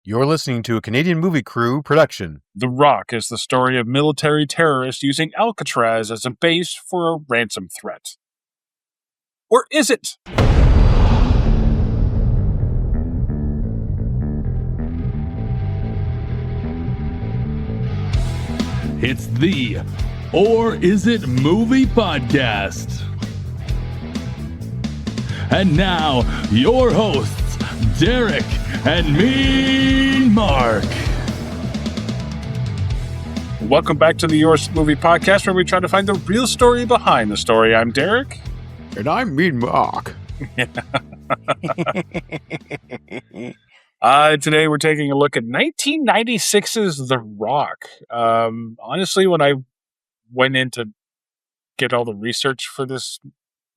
You're listening to a Canadian Movie Crew production. The Rock is the story of military terrorists using Alcatraz as a base for a ransom threat. Or is it? It's the Or Is It Movie Podcast. And now, your hosts, Derek and me, Mark. Welcome back to the Yours Movie Podcast, where we try to find the real story behind the story. I'm Derek. And I'm Mean Mark. Today we're taking a look at 1996's The Rock. Honestly, when I went in to get all the research for this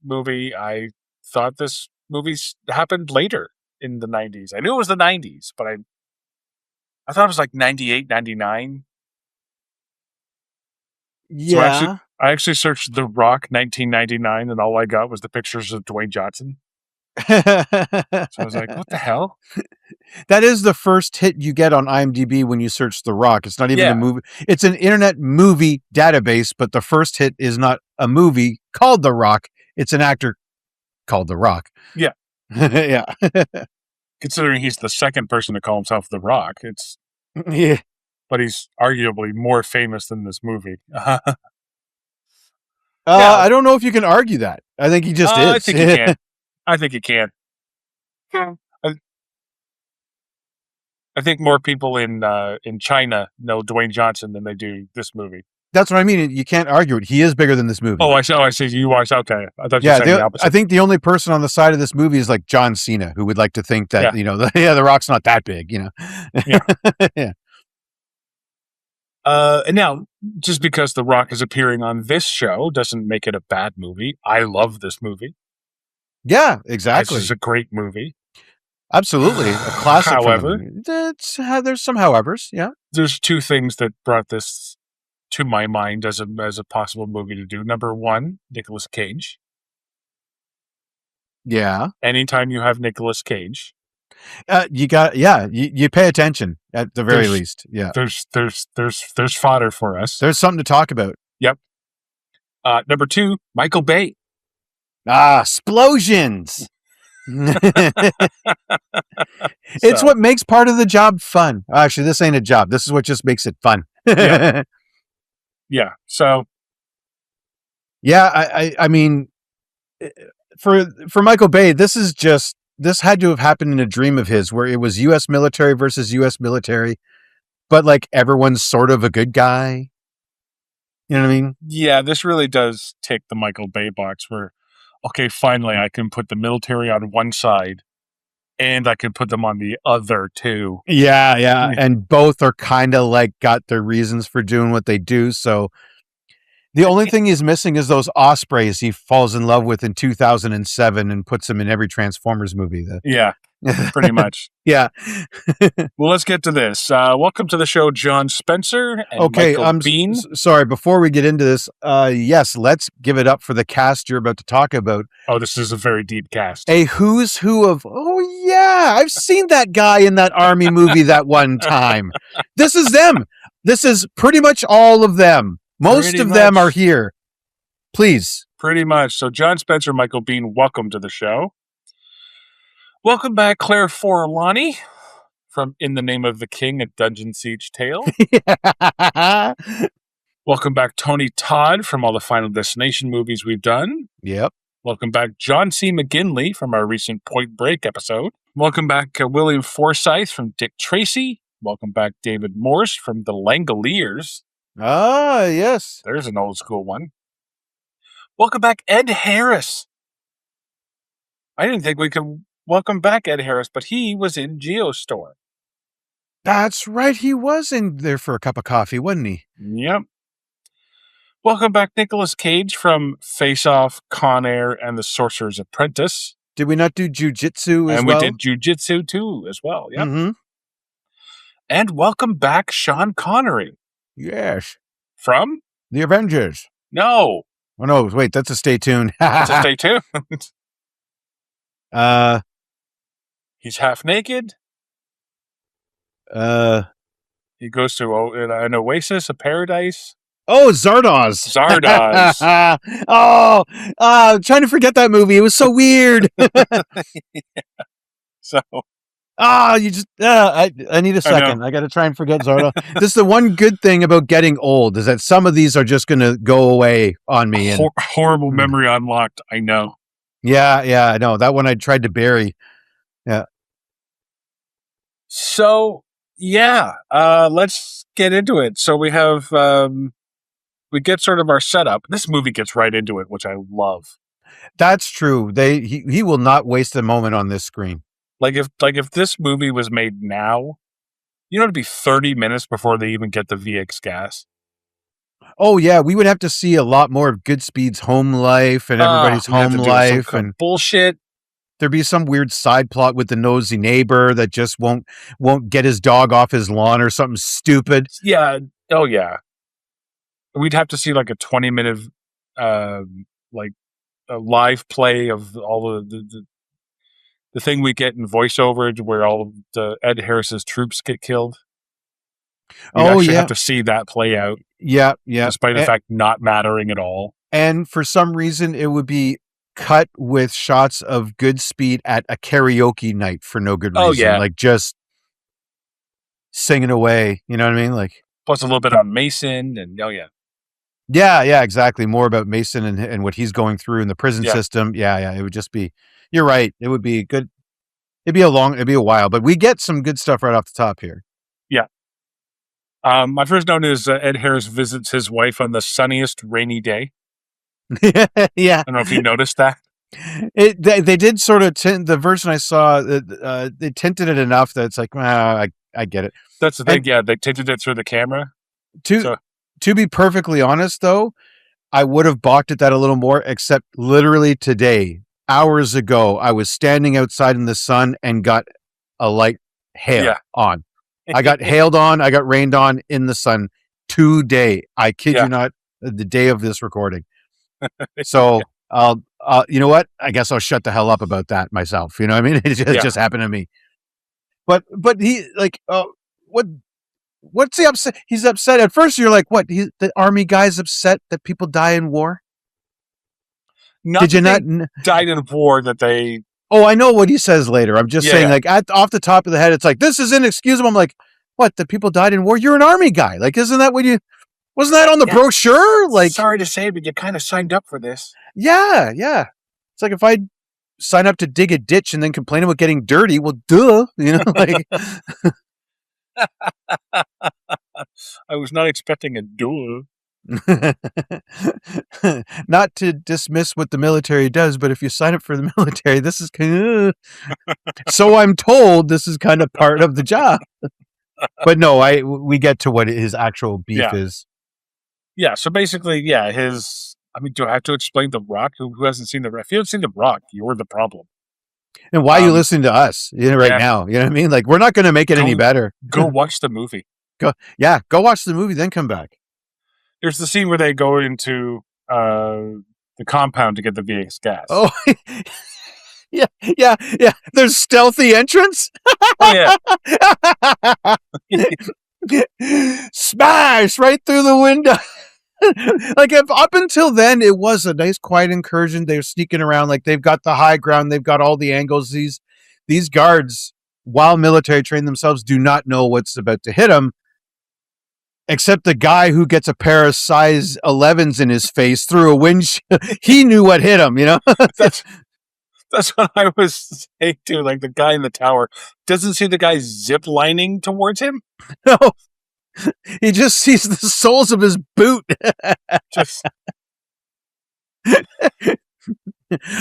movie, I thought this movie happened later in the 90s. I knew it was the 90s, but I thought it was like 98, 99. Yeah. So I actually searched The Rock 1999, and all I got was the pictures of Dwayne Johnson. So I was like, what the hell? That is the first hit you get on IMDb when you search The Rock. It's not even a movie. It's an internet movie database, but the first hit is not a movie called The Rock. It's an actor called The Rock. Yeah. Yeah. Considering he's the second person to call himself The Rock, Yeah. but he's arguably more famous than this movie. I don't know if you can argue that. I think he just is. I think you can. I think you can. I think more people in China know Dwayne Johnson than they do this movie. That's what I mean. You can't argue it. He is bigger than this movie. Oh, I see. You watched. Okay, I thought you were saying the opposite. I think the only person on the side of this movie is like John Cena, who would like to think that The Rock's not that big. Yeah. Yeah. And now, just because The Rock is appearing on this show doesn't make it a bad movie. I love this movie. Yeah, exactly. This is a great movie. Absolutely. A classic. However, there's some howevers. Yeah. There's two things that brought this to my mind as a possible movie to do. Number one, Nicolas Cage. Yeah. Anytime you have Nicolas Cage, you pay attention at the very least. Yeah. There's fodder for us. There's something to talk about. Yep. Number two, Michael Bay. Explosions. It's what makes part of the job fun. Actually, this ain't a job. This is what just makes it fun. Yeah. Yeah. So. Yeah, I mean, for Michael Bay, this had to have happened in a dream of his, where it was U.S. military versus U.S. military, but like everyone's sort of a good guy. You know what I mean? Yeah, this really does tick the Michael Bay box where, okay, finally I can put the military on one side and I can put them on the other too. Yeah. And both are kind of like got their reasons for doing what they do. So the only thing he's missing is those ospreys he falls in love with in 2007 and puts them in every Transformers movie. Yeah, pretty much. Yeah. Well, let's get to this. Welcome to the show, John Spencer and Michael Bean. Sorry, before we get into this, yes, let's give it up for the cast you're about to talk about. Oh, this is a very deep cast. A who's who of, I've seen that guy in that army movie that one time. This is them. This is pretty much all of them. Most of them are here. Please. Pretty much. So John Spencer, Michael Bean, welcome to the show. Welcome back, Claire Forlani from In the Name of the King, a Dungeon Siege Tale. Welcome back, Tony Todd from all the Final Destination movies we've done. Yep. Welcome back, John C. McGinley from our recent Point Break episode. Welcome back, William Forsythe from Dick Tracy. Welcome back, David Morse from The Langoliers. Ah, yes. There's an old school one. Welcome back, Ed Harris. I didn't think we could welcome back Ed Harris, but he was in Geostorm. That's right. He was in there for a cup of coffee, wasn't he? Yep. Welcome back, Nicolas Cage from Face Off, Con Air, and The Sorcerer's Apprentice. Did we not do Jiu-Jitsu as well? And we did Jiu-Jitsu too, as well. Yep. Mm-hmm. And welcome back, Sean Connery. Yes. From? The Avengers. No. Oh, no. Wait, that's a Stay Tuned. That's a Stay Tuned. He's half naked. He goes to an oasis, a paradise. Oh, Zardoz. Zardoz. I'm trying to forget that movie. It was so weird. So You just. I need a second. I got to try and forget Zardoz. This is the one good thing about getting old is that some of these are just going to go away on me. And horrible memory unlocked. I know. Yeah, I know that one I tried to bury. Yeah. So yeah, let's get into it. So we have we get sort of our setup. This movie gets right into it, which I love. That's true. He will not waste a moment on this screen. Like if this movie was made now, it'd be 30 minutes before they even get the VX gas. Oh yeah, we would have to see a lot more of Goodspeed's home life and everybody's home life and bullshit. There'd be some weird side plot with the nosy neighbor that just won't get his dog off his lawn or something stupid. Yeah. Oh yeah. We'd have to see like a 20-minute like a live play of all the thing we get in voiceover where all of the Ed Harris's troops get killed. You'd actually have to see that play out. Yeah. Despite the fact not mattering at all. And for some reason, it would be cut with shots of Goodspeed at a karaoke night for no good reason. Oh, yeah. Like just singing away. You know what I mean? Like plus a little bit on Mason and oh yeah. Yeah, exactly. More about Mason and what he's going through in the prison system. Yeah. It would just be, you're right. It would be good. It'd be a while, but we get some good stuff right off the top here. Yeah. My first note is Ed Harris visits his wife on the sunniest rainy day. Yeah. I don't know if you noticed that. They did sort of the version I saw. They tinted it enough that it's like, I get it. That's the thing. Yeah, they tinted it through the camera. To be perfectly honest, though, I would have balked at that a little more. Except literally today, hours ago, I was standing outside in the sun and got a light hail on. I got hailed on. I got rained on in the sun today. I kid you not. The day of this recording. So I'll you know what? I guess I'll shut the hell up about that myself. You know what I mean? It just happened to me. But he like, what's he upset? He's upset. At first you're like, what? The army guy's upset that people die in war? Did you not died in war that they... Oh, I know what he says later. I'm just saying, like, off the top of the head, it's like, this is inexcusable. I'm like, what? The people died in war? You're an army guy. Like, isn't that what you... Wasn't that on the brochure? Like, sorry to say, but you kind of signed up for this. Yeah. It's like if I sign up to dig a ditch and then complain about getting dirty, well, duh. You know, like... I was not expecting a duel. Not to dismiss what the military does, but if you sign up for the military, this is kind of... So I'm told this is kind of part of the job. But no, we get to what his actual beef is. Yeah, so basically, do I have to explain The Rock? Who hasn't seen The Rock? If you haven't seen The Rock, you're the problem. And why are you listening to us right now? You know what I mean? Like, we're not going to make it any better. Go watch the movie. Go watch the movie, then come back. There's the scene where they go into the compound to get the VX gas. Oh, yeah. There's stealthy entrance. Oh, yeah. Smash right through the window. Like, if up until then it was a nice quiet incursion, they're sneaking around, like they've got the high ground, they've got all the angles. These guards, while military trained themselves, do not know what's about to hit them, except the guy who gets a pair of size 11s in his face through a windshield. He knew what hit him, you know. That's what I was saying too. Like, the guy in the tower doesn't see the guy zip lining towards him. No. He just sees the soles of his boot.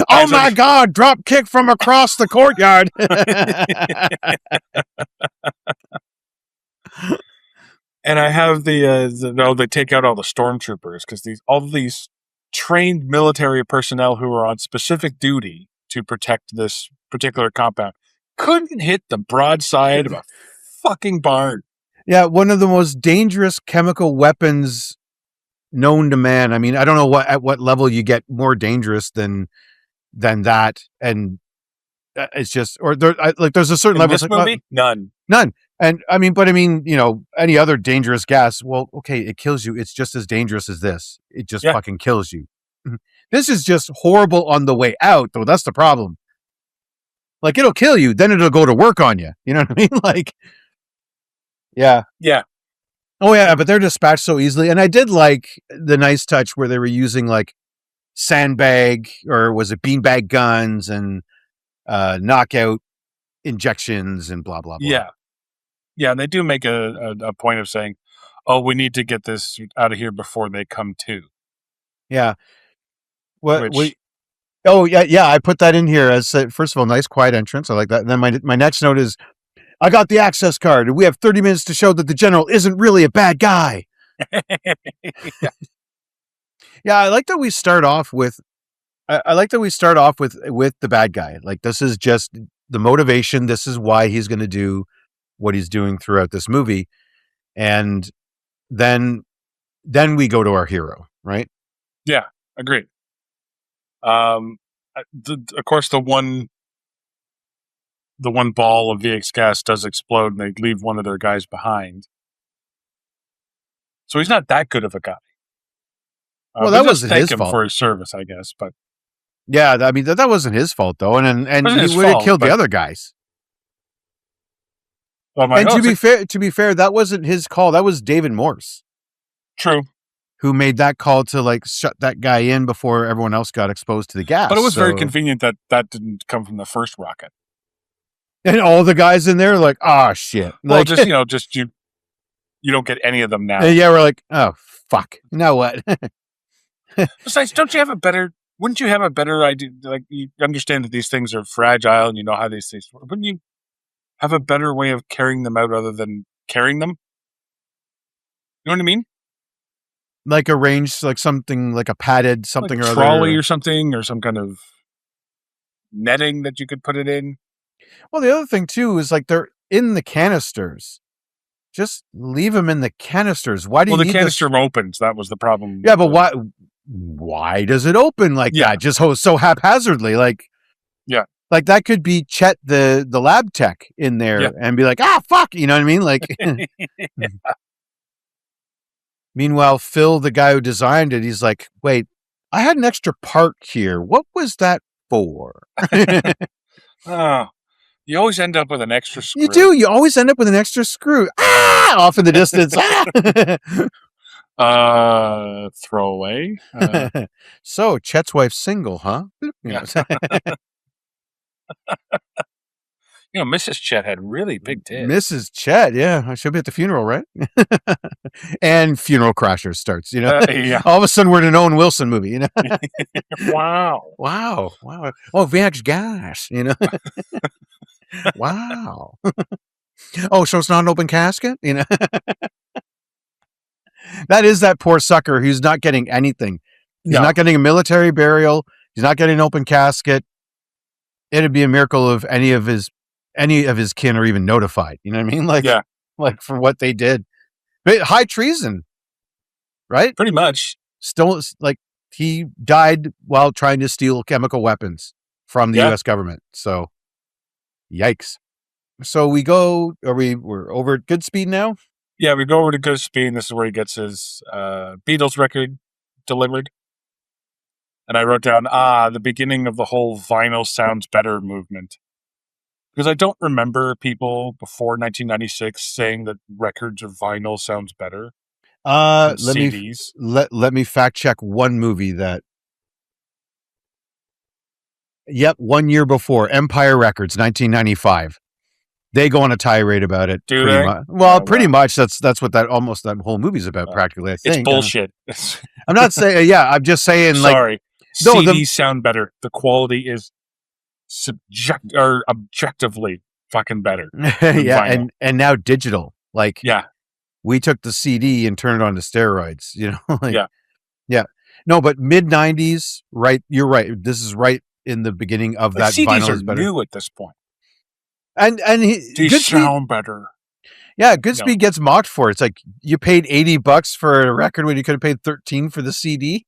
Oh my God! Drop kick from across the courtyard. And I have they take out all the stormtroopers because all these trained military personnel who are on specific duty to protect this particular compound couldn't hit the broadside of a fucking barn. Yeah, one of the most dangerous chemical weapons known to man. I mean, I don't know at what level you get more dangerous than that, and it's just there's a certain level. This movie, none. And I mean, any other dangerous gas, well, okay, it kills you. It's just as dangerous as this. It just Yeah. fucking kills you. This is just horrible on the way out, though. That's the problem. Like, it'll kill you, then it'll go to work on you. You know what I mean? Like, yeah. Yeah. Oh, yeah, but they're dispatched so easily. And I did like the nice touch where they were using, like, sandbag, or was it beanbag guns and knockout injections and blah, blah, blah. Yeah. Yeah, and they do make a point of saying, "Oh, we need to get this out of here before they come to." Yeah. What Which we Oh, yeah, I put that in here as first of all, nice quiet entrance. I like that. And then my next note is, I got the access card, and we have 30 minutes to show that the general isn't really a bad guy. Yeah, I like that we start off with. I like that we start off with the bad guy. Like, this is just the motivation. This is why he's going to do what he's doing throughout this movie, and then we go to our hero, right? Yeah, agreed. Of course, the one ball of VX gas does explode, and they leave one of their guys behind. So he's not that good of a guy. Well, that wasn't his him fault for his service, I guess. But yeah, I mean that wasn't his fault though, and Wasn't he his would have fault, killed the but- other guys. I'm like, And "Oh, to it's be fair, that wasn't his call. That was David Morse true." who made that call to like shut that guy in before everyone else got exposed to the gas. But it was very So- convenient that didn't come from the first rocket. And all the guys in there are like, oh shit. Well, Like, just you don't get any of them now. yeah, we're like, oh fuck. You know what? Besides, wouldn't you have a better idea? Like, you understand that these things are fragile and you know how these things work. Wouldn't you have a better way of carrying them out other than carrying them? You know what I mean? Like arranged like something like a padded something Like or trolley other. or something, or some kind of netting that you could put it in. Well, the other thing too is like they're in the canisters. Just leave them in the canisters. Why do Well, you the need canister opens. That was the problem. Yeah, but why does it open like Yeah. that? Just so haphazardly, like, Yeah. like that could be Chet the lab tech in there Yeah. and be like, fuck, you know what I mean? Like, meanwhile, Phil, the guy who designed it, he's like, wait, I had an extra part here. What was that for? Oh, you always end up with an extra screw. You do. You always end up with an extra screw. Off in the distance. Throwaway. So Chet's wife's single, huh? Yeah. Mrs. Chet had really big tits. Mrs. Chet, yeah, she'll be at the funeral, right? And Funeral Crashers starts. Yeah. All of a sudden we're in an Owen Wilson movie. Wow. Wow. Oh, VX gas. Wow. Oh, so it's not an open casket. That is that poor sucker who's not getting anything. He's No. not getting a military burial. He's not getting an open casket. It'd be a miracle if any of his kin are even notified. You know what I mean? Like, Yeah. like for what they did. But high treason, right? Pretty much. Still, like, he died while trying to steal chemical weapons from the Yeah. U.S. government. So, yikes. So we're over at good speed now. Yeah, we go over to Good Speed, and this is where he gets his Beatles record delivered. And I wrote down, the beginning of the whole vinyl sounds better movement. Because I don't remember people before 1996 saying that records or vinyl sounds better than Let CDs. let me fact check one movie that. Yep, 1 year before Empire Records, 1995. They go on a tirade about it. Do pretty they? much. Well, Oh, pretty wow. much. That's what that whole movie's about. Practically, I think. It's bullshit. I'm not saying. Yeah, I'm just saying. Like, Sorry. No, CDs sound better. The quality is objectively fucking better. yeah, vinyl. and now digital. Like, Yeah. we took the CD and turned it on to steroids. Like, Yeah. yeah. No, but mid '90s, right? You're right. This is right in the beginning of Like, that. CDs Vinyl are is better. new at this point. And They Good Speed, sound better. yeah, Good No. Speed gets mocked for it. It's like you paid $80 for a record when you could have paid $13 for the CD.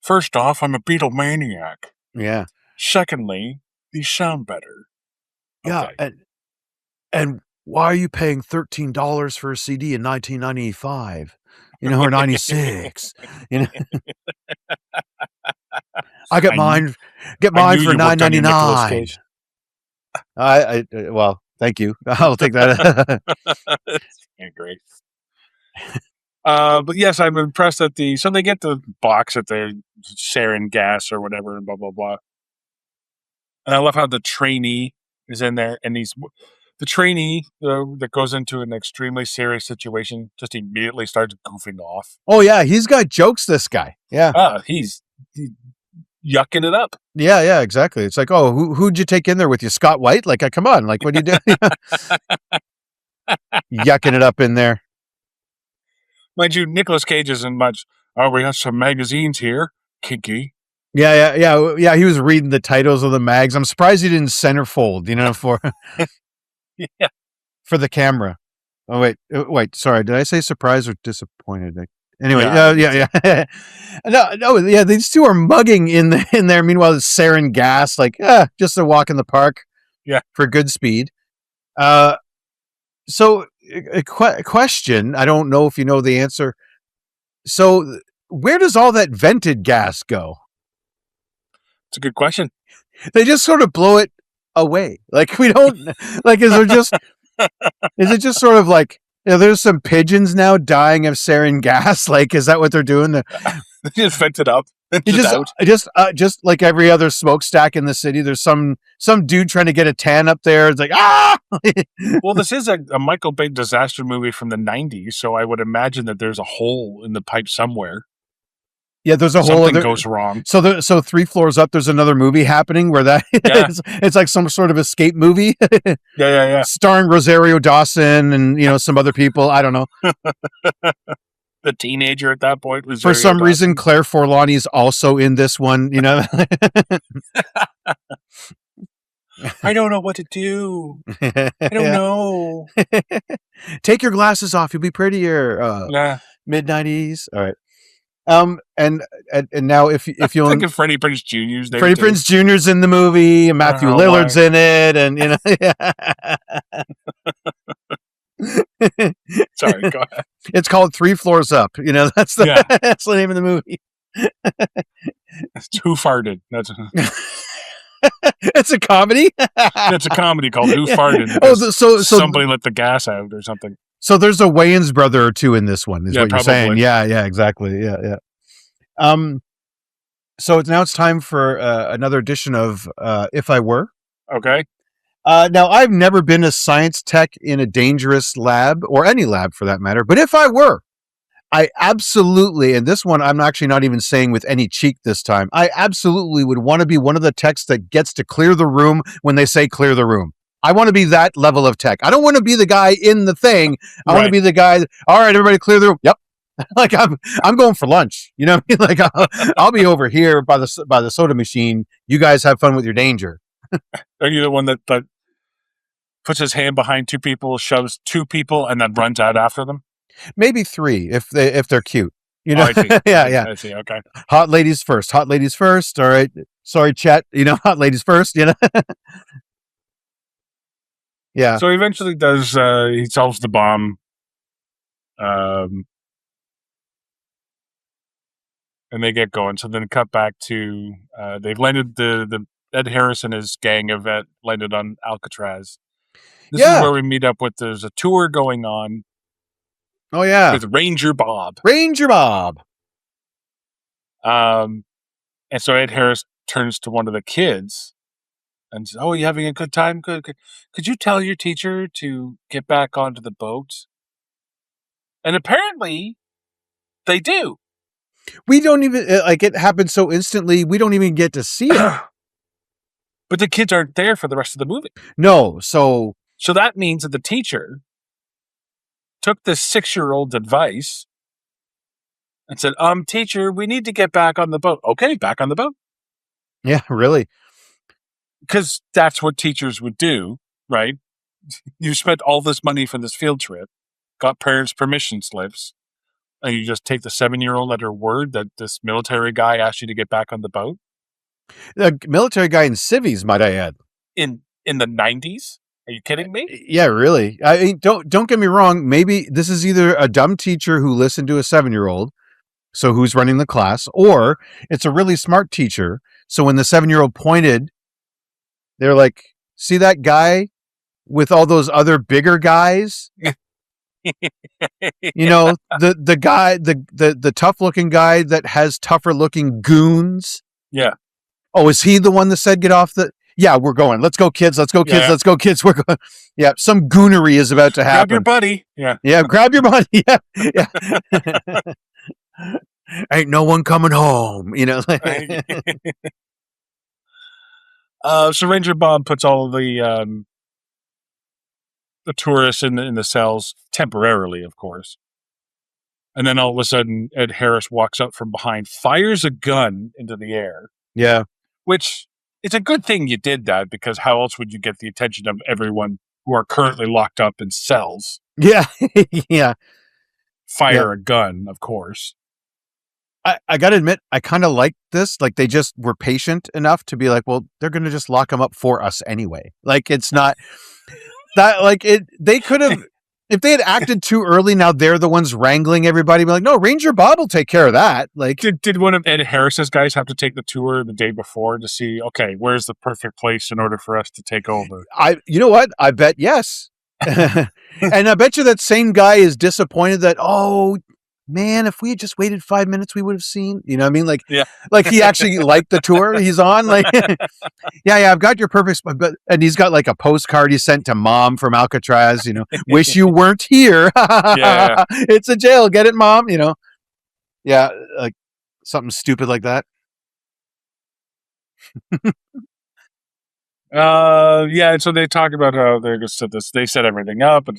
First off, I'm a Beatle maniac. Yeah, Secondly, these sound better. yeah. Okay. And why are you paying $13 for a CD in 1995? Or 96? I get I knew, mine. I knew For you worked on your Nicolas $9.99. Cage. Well, thank you. I'll take that. Yeah, great. But yes, I'm impressed at so they get the box at the sarin gas or whatever, and blah blah blah. And I love how the trainee is in there, and the trainee that goes into an extremely serious situation just immediately starts goofing off. Oh yeah, he's got jokes. This guy, yeah, He's yucking it up. yeah, exactly. It's like, oh, who'd you take in there with you, Scott White? Like, come on, like, what do you do? Yucking it up in there. Mind you, Nicolas Cage isn't much. Oh, we have some magazines here, kinky. Yeah. He was reading the titles of the mags. I'm surprised he didn't centerfold, for Yeah. for the camera. Oh wait, sorry. Did I say surprised or disappointed? Anyway, yeah. No, yeah. These two are mugging in there. Meanwhile, it's sarin gas, like just a walk in the park. Yeah, for good speed. So a question. I don't know if you know the answer. So where does all that vented gas go? it's a good question. They just sort of blow it away. Like we don't like. Is it just sort of like there's some pigeons now dying of sarin gas? Like, is that what they're doing? They just vent it up. Just like every other smokestack in the city, there's some dude trying to get a tan up there. It's like Well, this is a Michael Bay disaster movie from the 90s, so I would imagine that there's a hole in the pipe somewhere. Yeah, there's a hole. Something goes wrong. So 3 floors up, there's another movie happening where it's like some sort of escape movie. Yeah. Starring Rosario Dawson and some other people. I don't know. The teenager at that point was for some reason Claire Forlani is also in this one. I don't know what to do. I don't know. Take your glasses off. You'll be prettier. Mid-90s. All right. And now if you'll think of Freddie Prinze Jr.'s there. Freddie Prinze Jr.'s in the movie, and Matthew Lillard's in it, and Sorry, go ahead. It's called 3 Floors Up. That's the name of the movie. Who farted? That's it's a comedy. It's a comedy called Who Farted. So somebody let the gas out or something. So there's a Wayans brother or two in this one, is what you're saying. Yeah, exactly. Yeah. So now it's time for another edition of If I Were. Okay. Now, I've never been a science tech in a dangerous lab, or any lab for that matter, but if I were, I absolutely, and this one I'm actually not even saying with any cheek this time, I absolutely would want to be one of the techs that gets to clear the room when they say clear the room. I want to be that level of tech. I don't want to be the guy in the thing. I want to be the guy. All right, everybody, clear the room. Yep. Like I'm going for lunch. You know what I mean? Like I'll be over here by the soda machine. You guys have fun with your danger. Are you the one that puts his hand behind 2 people, shoves 2 people, and then runs out after them? Maybe 3 if they're cute. I see. Yeah. I see. Okay. Hot ladies first. All right. Sorry, Chet. Hot ladies first. Yeah. So he eventually does. He solves the bomb. And they get going. So then cut back to they've landed the Ed Harris and his gang have landed on Alcatraz. This is where we meet up with. There's a tour going on. Oh yeah, with Ranger Bob. And so Ed Harris turns to one of the kids and says, "Oh, are you having a good time? Good. Could you tell your teacher to get back onto the boat?" And apparently, they do. We don't even it happens so instantly. We don't even get to see it. But the kids aren't there for the rest of the movie. No, so that means that the teacher took this 6-year-old's advice and said, teacher, we need to get back on the boat. Okay, back on the boat. Yeah, really. Because that's what teachers would do, right? You spent all this money for this field trip, got parents' permission slips, and you just take the 7-year-old at her word that this military guy asked you to get back on the boat? The military guy in civvies, might I add. In the 90s? Are you kidding me? Yeah, really. I mean, don't get me wrong. Maybe this is either a dumb teacher who listened to a 7-year-old, so who's running the class, or it's a really smart teacher. So when the 7-year-old pointed, they're like, "See that guy with all those other bigger guys? You know, the guy, the tough looking guy that has tougher looking goons. Yeah. Oh, is he the one that said get off the? Yeah, we're going. Let's go, kids. Let's go, kids. Yeah. Let's go, kids. We're going. Yeah, some goonery is about to happen. Grab your buddy. Yeah. Yeah, grab your buddy. Yeah, yeah. Ain't no one coming home. You know. So Ranger Bob puts all of the tourists in the cells temporarily, of course. And then all of a sudden, Ed Harris walks up from behind, fires a gun into the air. Yeah. Which, it's a good thing you did that, because how else would you get the attention of everyone who are currently locked up in cells? Yeah. Yeah. Fire a gun, of course. I got to admit, I kind of like this. Like, they just were patient enough to be like, well, they're going to just lock them up for us anyway. Like, it's not that, like, they could have, if they had acted too early, now they're the ones wrangling everybody. Be like, no, Ranger Bob will take care of that. Like, Did one of Ed Harris's guys have to take the tour the day before to see, okay, where's the perfect place in order for us to take over? you know what? I bet yes. And I bet you that same guy is disappointed that, oh, man, if we had just waited 5 minutes, we would have seen, you know what I mean? Like, Yeah. Like he actually liked the tour he's on. Like, yeah, I've got your perfect spot. But, and he's got like a postcard he sent to mom from Alcatraz, you know, wish you weren't here. Yeah. It's a jail. Get it, mom? You know? Yeah. Like something stupid like that. Yeah, and so they talk about how they're just set this. They set everything up, and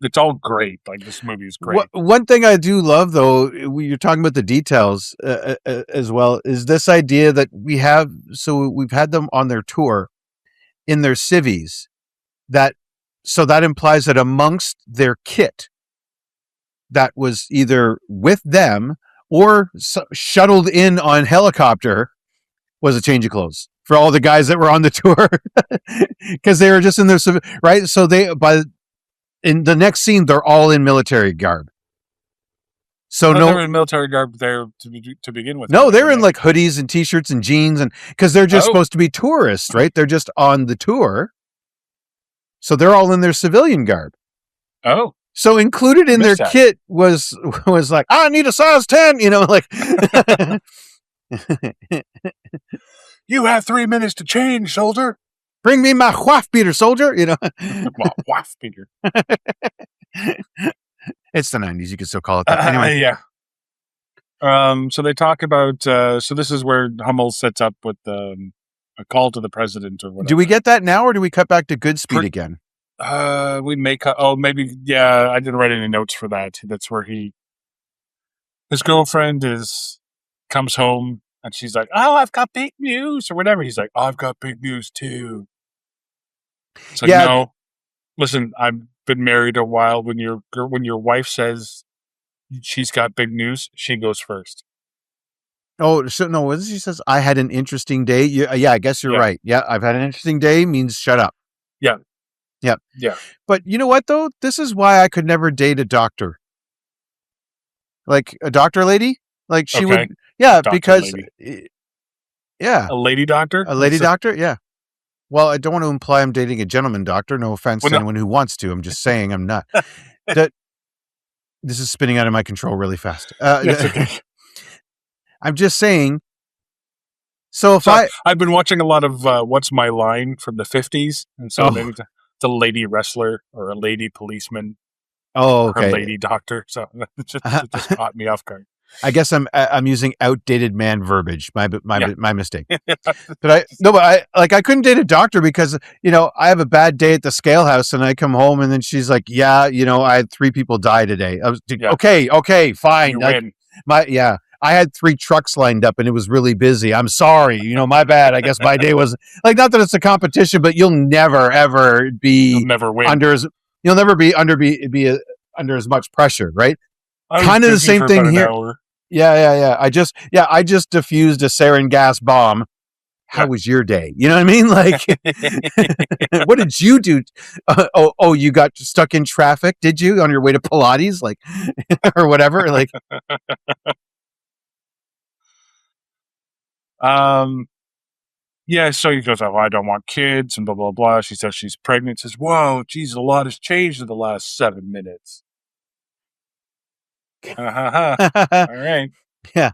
it's all great. Like, this movie is great. One thing I do love, though, you're talking about the details as well, is this idea that we've had them on their tour in their civvies. So that implies that amongst their kit that was either with them or shuttled in on helicopter was a change of clothes for all the guys that were on the tour, because they were just in their right. So in the next scene, they're all in military garb. So they were in military garb there to begin with. No, they're in like hoodies and t-shirts and jeans, and because they're just supposed to be tourists, right? They're just on the tour, so they're all in their civilian garb. Oh, so included in their kit was like, I need a size 10, you know, like. You have 3 minutes to change, soldier. Bring me my waff beater, soldier. You know, waff beater. It's the 90s. You can still call it that. Anyway, yeah. So they talk about. So this is where Hummel sets up with a call to the president or whatever. Do we get that now, or do we cut back to Goodspeed again? We may cut. Oh, maybe. Yeah, I didn't write any notes for that. That's where his girlfriend comes home. And she's like, oh, I've got big news or whatever. He's like, oh, I've got big news too. It's like, no, listen, I've been married a while. When your wife says she's got big news, she goes first. Oh, so no, what she says, I had an interesting day. Yeah, I guess you're right. Yeah, I've had an interesting day means shut up. Yeah. Yeah. Yeah. But you know what, though? This is why I could never date a doctor. Like a doctor lady? Like she would. Yeah, because lady. A lady doctor? A lady doctor? Yeah. Well, I don't want to imply I'm dating a gentleman doctor. No offense to anyone who wants to. I'm just saying I'm not. This is spinning out of my control really fast. Okay. I'm just saying. So I've been watching a lot of What's My Line from the 50s. And so maybe it's a lady wrestler or a lady policeman. Oh, okay. Or a lady doctor. So it just caught me off guard. I guess I'm using outdated man verbiage. My mistake. But I couldn't date a doctor because, you know, I have a bad day at the scale house and I come home and then she's like, yeah, you know, I had 3 people die today. I was okay, fine. You win. I had 3 trucks lined up and it was really busy. I'm sorry, you know, my bad. I guess my day was like, not that it's a competition, but you'll never ever you'll never win. You'll never be under as much pressure, right? Kind of the same thing here. Yeah. I just diffused a sarin gas bomb how was your day? You know what I mean? Like, what did you do? You got stuck in traffic, did you, on your way to Pilates? Like, or whatever? Like, Yeah, so he goes, oh, I don't want kids, and blah, blah, blah. She says she's pregnant. Says, whoa, geez, a lot has changed in the last 7 minutes. All right. Yeah.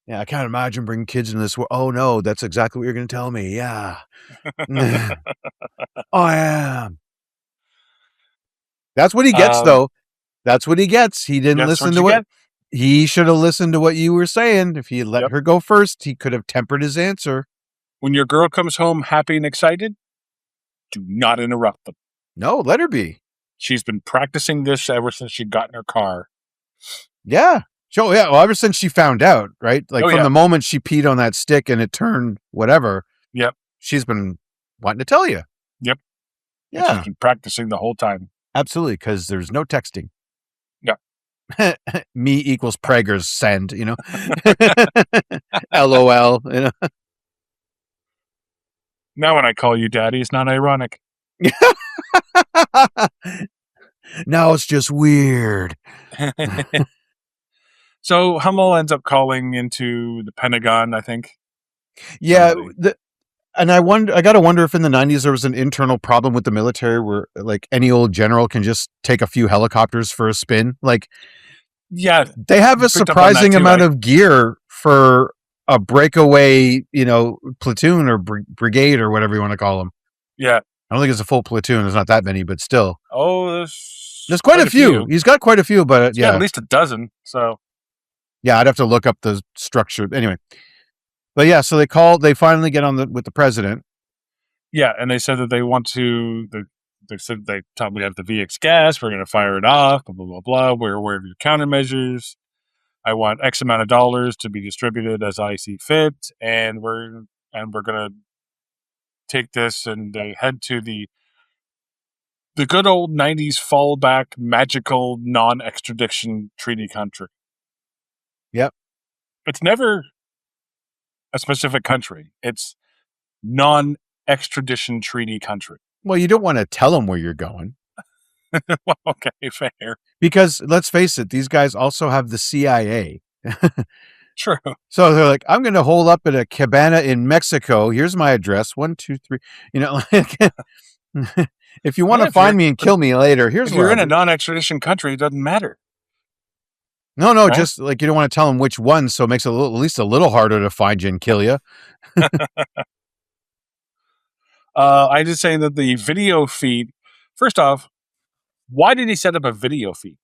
Yeah, I can't imagine bringing kids into this world. Oh, no, that's exactly what you're going to tell me. Yeah. I am. That's what he gets, though. That's what he gets. He didn't listen to what... He should have listened to what you were saying. If he had let her go first, he could have tempered his answer. When your girl comes home happy and excited, do not interrupt them. No, let her be. She's been practicing this ever since she got in her car. Yeah. So, yeah, well, ever since she found out, right? Like, from the moment she peed on that stick and it turned whatever. Yep. She's been wanting to tell you. Yep. Yeah. And she's been practicing the whole time. Absolutely, because there's no texting. Yeah. Me equals Prager's send, you know? LOL, you know? Now when I call you daddy, it's not ironic. Now it's just weird. So Hummel ends up calling into the Pentagon, I think. Yeah, and I got to wonder if in the 90s there was an internal problem with the military where like any old general can just take a few helicopters for a spin. Like, yeah, they have a surprising amount of gear for a breakaway, platoon or brigade or whatever you want to call them. Yeah. I don't think it's a full platoon. There's not that many, but still. Oh, there's quite a few. He's got quite a few, but yeah. At least a dozen. So. Yeah, I'd have to look up the structure. Anyway. But yeah, so they finally get on with the president. Yeah, and they said that they want to, they said they probably have the VX gas, we're going to fire it off, blah, blah, blah, blah. We're aware of your countermeasures. I want X amount of dollars to be distributed as I see fit, and we're going to take this and head to the good old 90s fallback magical non-extradition treaty country. Yep. It's never a specific country. It's non-extradition treaty country. Well, you don't want to tell them where you're going. Well, okay, fair. Because let's face it, these guys also have the CIA. True. So they're like, I'm going to hole up at a cabana in Mexico. Here's my address. 1, 2, 3. Like, if you want to find me and kill me later, here's where. If you're in a non-extradition country, it doesn't matter. No, right? Just like you don't want to tell them which one, so it makes it at least a little harder to find you and kill you. I just saying that the video feed. First off, why did he set up a video feed?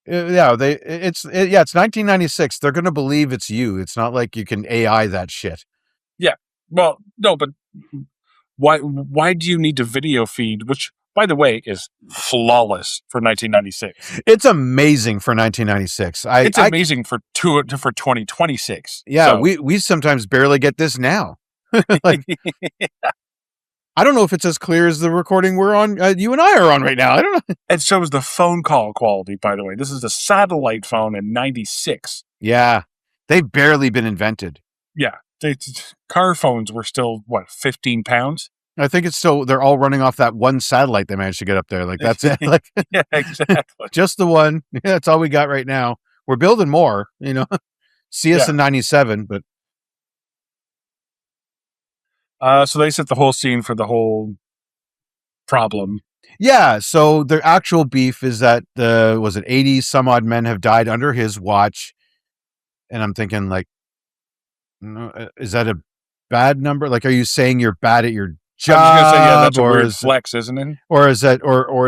Yeah, it's 1996. They're going to believe it's you. It's not like you can AI that shit. Yeah. Well, no, but why do you need a video feed, which, by the way, is flawless for 1996? It's amazing for 1996. It's amazing for 2026. Yeah, so. we sometimes barely get this now. Like, I don't know if it's as clear as the recording we're on. You and I are on right now. I don't know. And so is the phone call quality, by the way. This is a satellite phone in 96. Yeah, they've barely been invented. Yeah, car phones were still, 15 pounds? I think it's still, they're all running off that one satellite they managed to get up there. Like, that's it. Like, yeah, exactly. Just the one. Yeah, that's all we got right now. We're building more, See us in 97, but. So they set the whole scene for the whole problem. Yeah, so the actual beef is that 80 some odd men have died under his watch. And I'm thinking, like, is that a bad number? Like, are you saying you're bad at your job? I was gonna say, yeah, that's a weird flex, isn't it? Or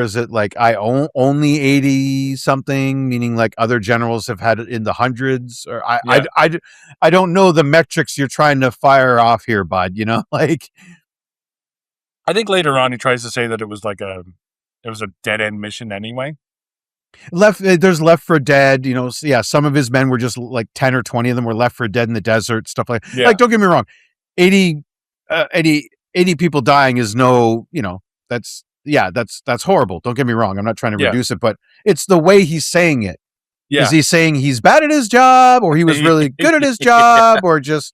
is it like I only 80 something, meaning like other generals have had it in the hundreds? Or I don't know the metrics you're trying to fire off here, bud. Like, I think later on he tries to say that it was a dead end mission anyway. There's Left for Dead, some of his men were just like 10 or 20 of them were left for dead in the desert, stuff like that. Yeah. Like, don't get me wrong, 80 people dying is that's horrible. Don't get me wrong. I'm not trying to reduce it, but it's the way he's saying it. Yeah. Is he saying he's bad at his job, or he was really good at his job, or just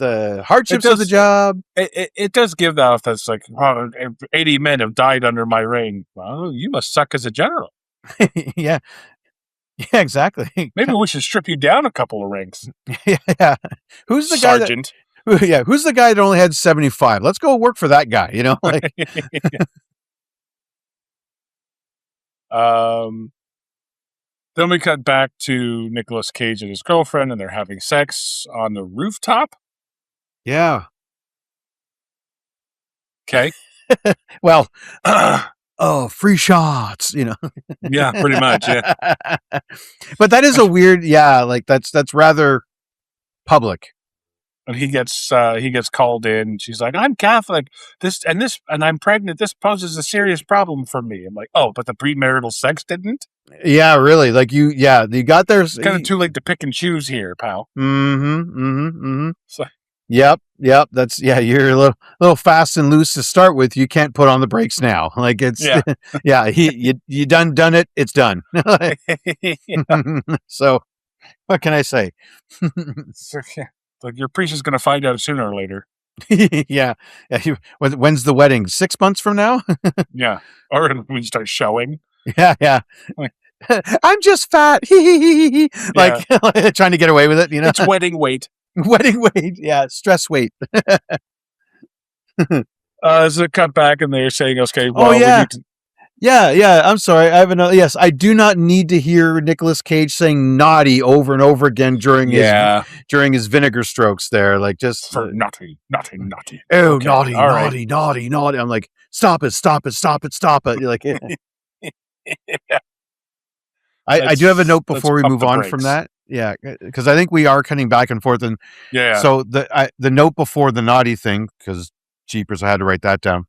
the hardships of the job. It does give that off. That's like, oh, 80 men have died under my reign. Well, you must suck as a general. Yeah. Yeah, exactly. Maybe we should strip you down a couple of ranks. Yeah. Who's the Sergeant? guy that? Yeah, who's the guy that only had 75? Let's go work for that guy. You know, like. Then we cut back to Nicolas Cage and his girlfriend, and they're having sex on the rooftop. Yeah. Okay. Well, free shots, you know. Yeah, pretty much. Yeah. But that is a weird, like that's rather public. And he gets called in. She's like, "I'm Catholic. And I'm pregnant. This poses a serious problem for me." I'm like, "Oh, but the premarital sex didn't." Yeah, really. Like you got there. It's kind of too late to pick and choose here, pal. So, yep. That's you're a little fast and loose to start with. You can't put on the brakes now. Like it's you done it. It's done. So, what can I say? Like your priest is going to find out sooner or later. Yeah. When's the wedding? 6 months from now? Yeah. Or when we start showing. Yeah. I'm just fat. Like trying to get away with it, you know? It's wedding weight. Wedding weight. Yeah. Stress weight. So cut back and they're saying, okay, well, we need to... Yeah. I'm sorry. I have another. Yes, I do not need to hear Nicolas Cage saying naughty over and over again during his vinegar strokes there. Like just for naughty. Oh, okay. naughty. I'm like, stop it. You're like, yeah. I do have a note before we move on from that. Yeah, because I think we are cutting back and forth. And so the note before the naughty thing, because jeepers, I had to write that down.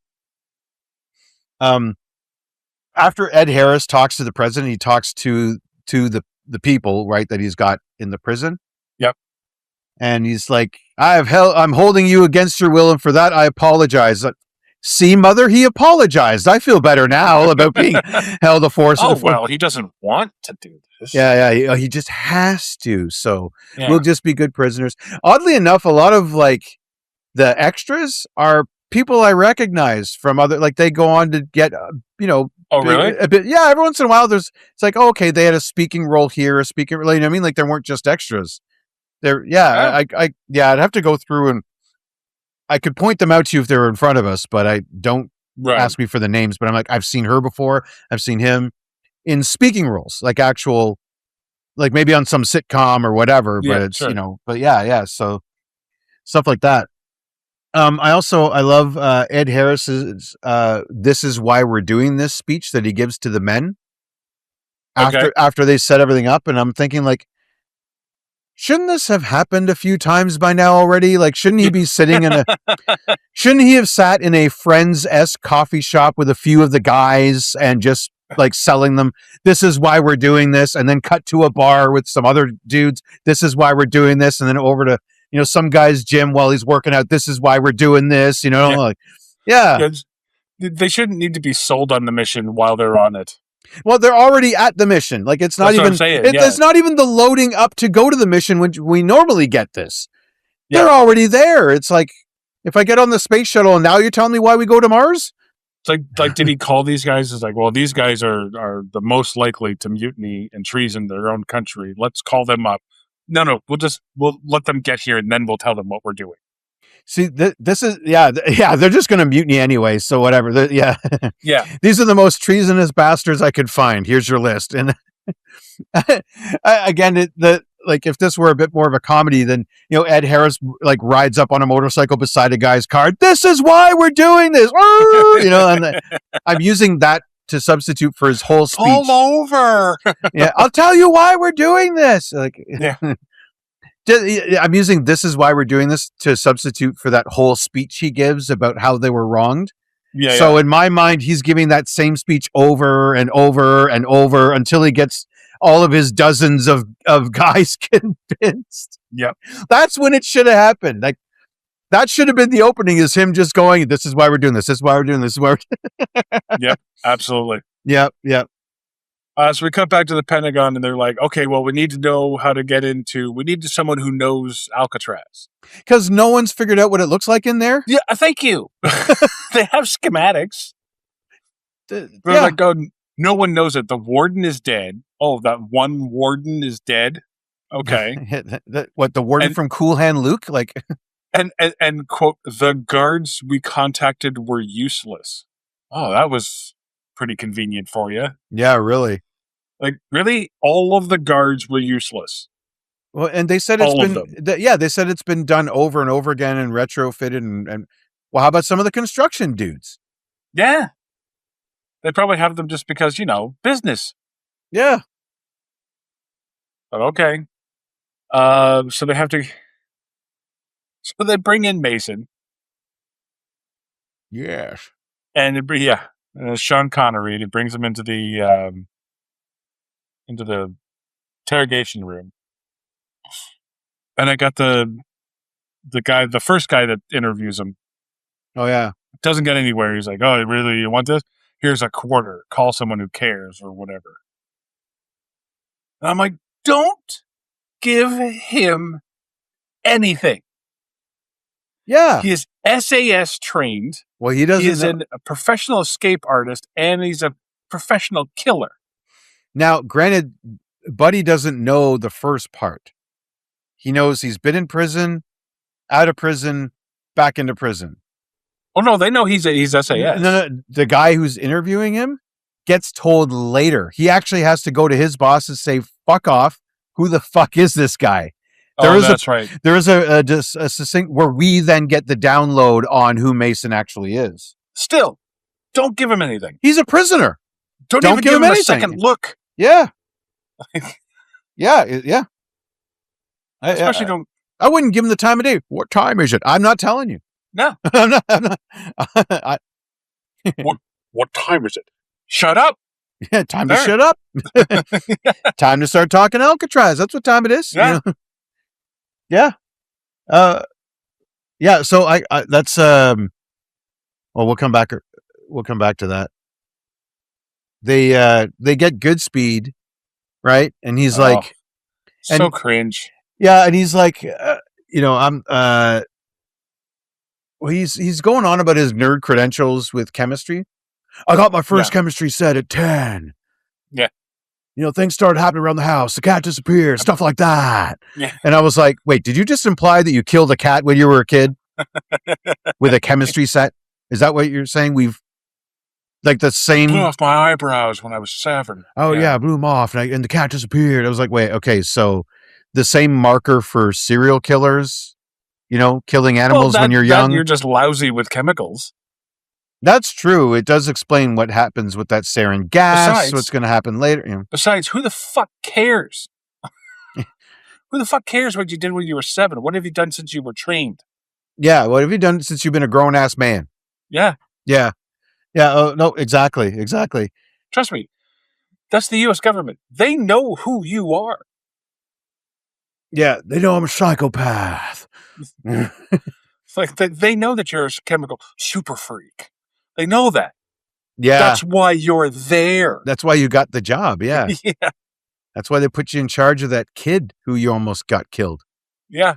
After Ed Harris talks to the president, he talks to the people, right, that he's got in the prison. Yep. And he's like, I'm holding you against your will, and for that I apologize. See, mother, he apologized. I feel better now about being held a force. Well, he doesn't want to do this. Yeah. He just has to. So we'll just be good prisoners. Oddly enough, a lot of like the extras are people I recognize from other, like they go on to get, Oh, really? A bit. Yeah. Every once in a while, it's like, okay, they had a speaking role here, a speaking role. You know what I mean? Like there weren't just extras. I'd have to go through and I could point them out to you if they were in front of us, but I don't ask me for the names. But I'm like, I've seen her before. I've seen him in speaking roles, like actual, like maybe on some sitcom or whatever. But it's but yeah. So stuff like that. I love Ed Harris's "This is why we're doing this" speech that he gives to the men after they set everything up, and I'm thinking like, shouldn't this have happened a few times by now already? Like, shouldn't he be sitting shouldn't he have sat in a Friends-esque coffee shop with a few of the guys and just like selling them, this is why we're doing this, and then cut to a bar with some other dudes, this is why we're doing this, and then over to, some guy's gym while he's working out, this is why we're doing this, like, they shouldn't need to be sold on the mission while they're on it. Well, they're already at the mission. Like it's not even. It's not even the loading up to go to the mission, which we normally get this. Yeah. They're already there. It's like if I get on the space shuttle and now you're telling me why we go to Mars. It's like did he call these guys? It's like, well, these guys are the most likely to mutiny and treason their own country. Let's call them up. No, we'll let them get here and then we'll tell them what we're doing. See, this is, they're just going to mutiny anyway, so whatever. These are the most treasonous bastards I could find. Here's your list. And again, like if this were a bit more of a comedy, then, Ed Harris like rides up on a motorcycle beside a guy's car. This is why we're doing this. And I'm using that to substitute for his whole speech. All over. Yeah, I'll tell you why we're doing this. Like, I'm using "this is why we're doing this" to substitute for that whole speech he gives about how they were wronged. So in my mind, he's giving that same speech over and over and over until he gets all of his dozens of guys convinced. Yep. That's when it should have happened. Like that should have been the opening, is him just going, "This is why we're doing this. This is why we're doing this. This is why we're..." Yep. Absolutely. Yep. So we cut back to the Pentagon, and they're like, "Okay, well, we need to know how to get into. We need someone who knows Alcatraz." Because no one's figured out what it looks like in there. Yeah, thank you. They have schematics. They're Yeah. like, "Oh, no one knows it. The warden is dead. Oh, that one warden is dead. Okay." What, the warden And- from Cool Hand Luke? Like, And quote, "The guards we contacted were useless." Oh, that was pretty convenient for you. yeah, really. Like, really? All of the guards were useless. Well, and they said it's All of been, they said it's been done over and over again and retrofitted and well, how about some of the construction dudes? Yeah. They probably have them just because, business. Yeah. But okay. So they have to. So they bring in Mason, Yes. and Sean Connery, and he brings him into the interrogation room. And I got the first guy that interviews him. Oh, yeah. Doesn't get anywhere. He's like, "Oh, really? You want this? Here's a quarter. Call someone who cares," or whatever. And I'm like, don't give him anything. Yeah. He is SAS trained. Well, he doesn't. He is a professional escape artist, and he's a professional killer. Now, granted, Buddy doesn't know the first part. He knows he's been in prison, out of prison, back into prison. Oh no, they know he's SAS. No, the guy who's interviewing him gets told later. He actually has to go to his boss and say, "Fuck off. Who the fuck is this guy?" That's right. There is a succinct where we then get the download on who Mason actually is. Still, don't give him anything. He's a prisoner. Don't even give him a second look. Yeah. Yeah. Especially don't. I wouldn't give him the time of day. What time is it? I'm not telling you. No. I'm not. What time is it? Shut up. Yeah, time to shut up. Time to start talking Alcatraz. That's what time it is. Yeah. Yeah. Yeah. So I that's well, we'll come back to that. They get Goodspeed, right? And he's like, so cringe. Yeah, and he's like, I'm well, he's going on about his nerd credentials with chemistry. I got my first chemistry set at 10. Yeah. Things started happening around the house. The cat disappeared, stuff like that. Yeah. And I was like, wait, did you just imply that you killed a cat when you were a kid with a chemistry set? Is that what you're saying? We've like the same. Blew off my eyebrows when I was 7. Oh yeah, blew them off, and the cat disappeared. I was like, wait, okay, so the same marker for serial killers, killing animals when you're young. You're just lousy with chemicals. That's true. It does explain what happens with that sarin gas, what's going to happen later. Besides, who the fuck cares? Who the fuck cares what you did when you were 7? What have you done since you were trained? Yeah, what have you done since you've been a grown-ass man? Yeah. Yeah. Yeah, oh, no, exactly. Trust me, that's the U.S. government. They know who you are. Yeah, they know I'm a psychopath. It's like they know that you're a chemical super freak. They know that. Yeah. That's why you're there. That's why you got the job, yeah. Yeah. That's why they put you in charge of that kid who you almost got killed. Yeah.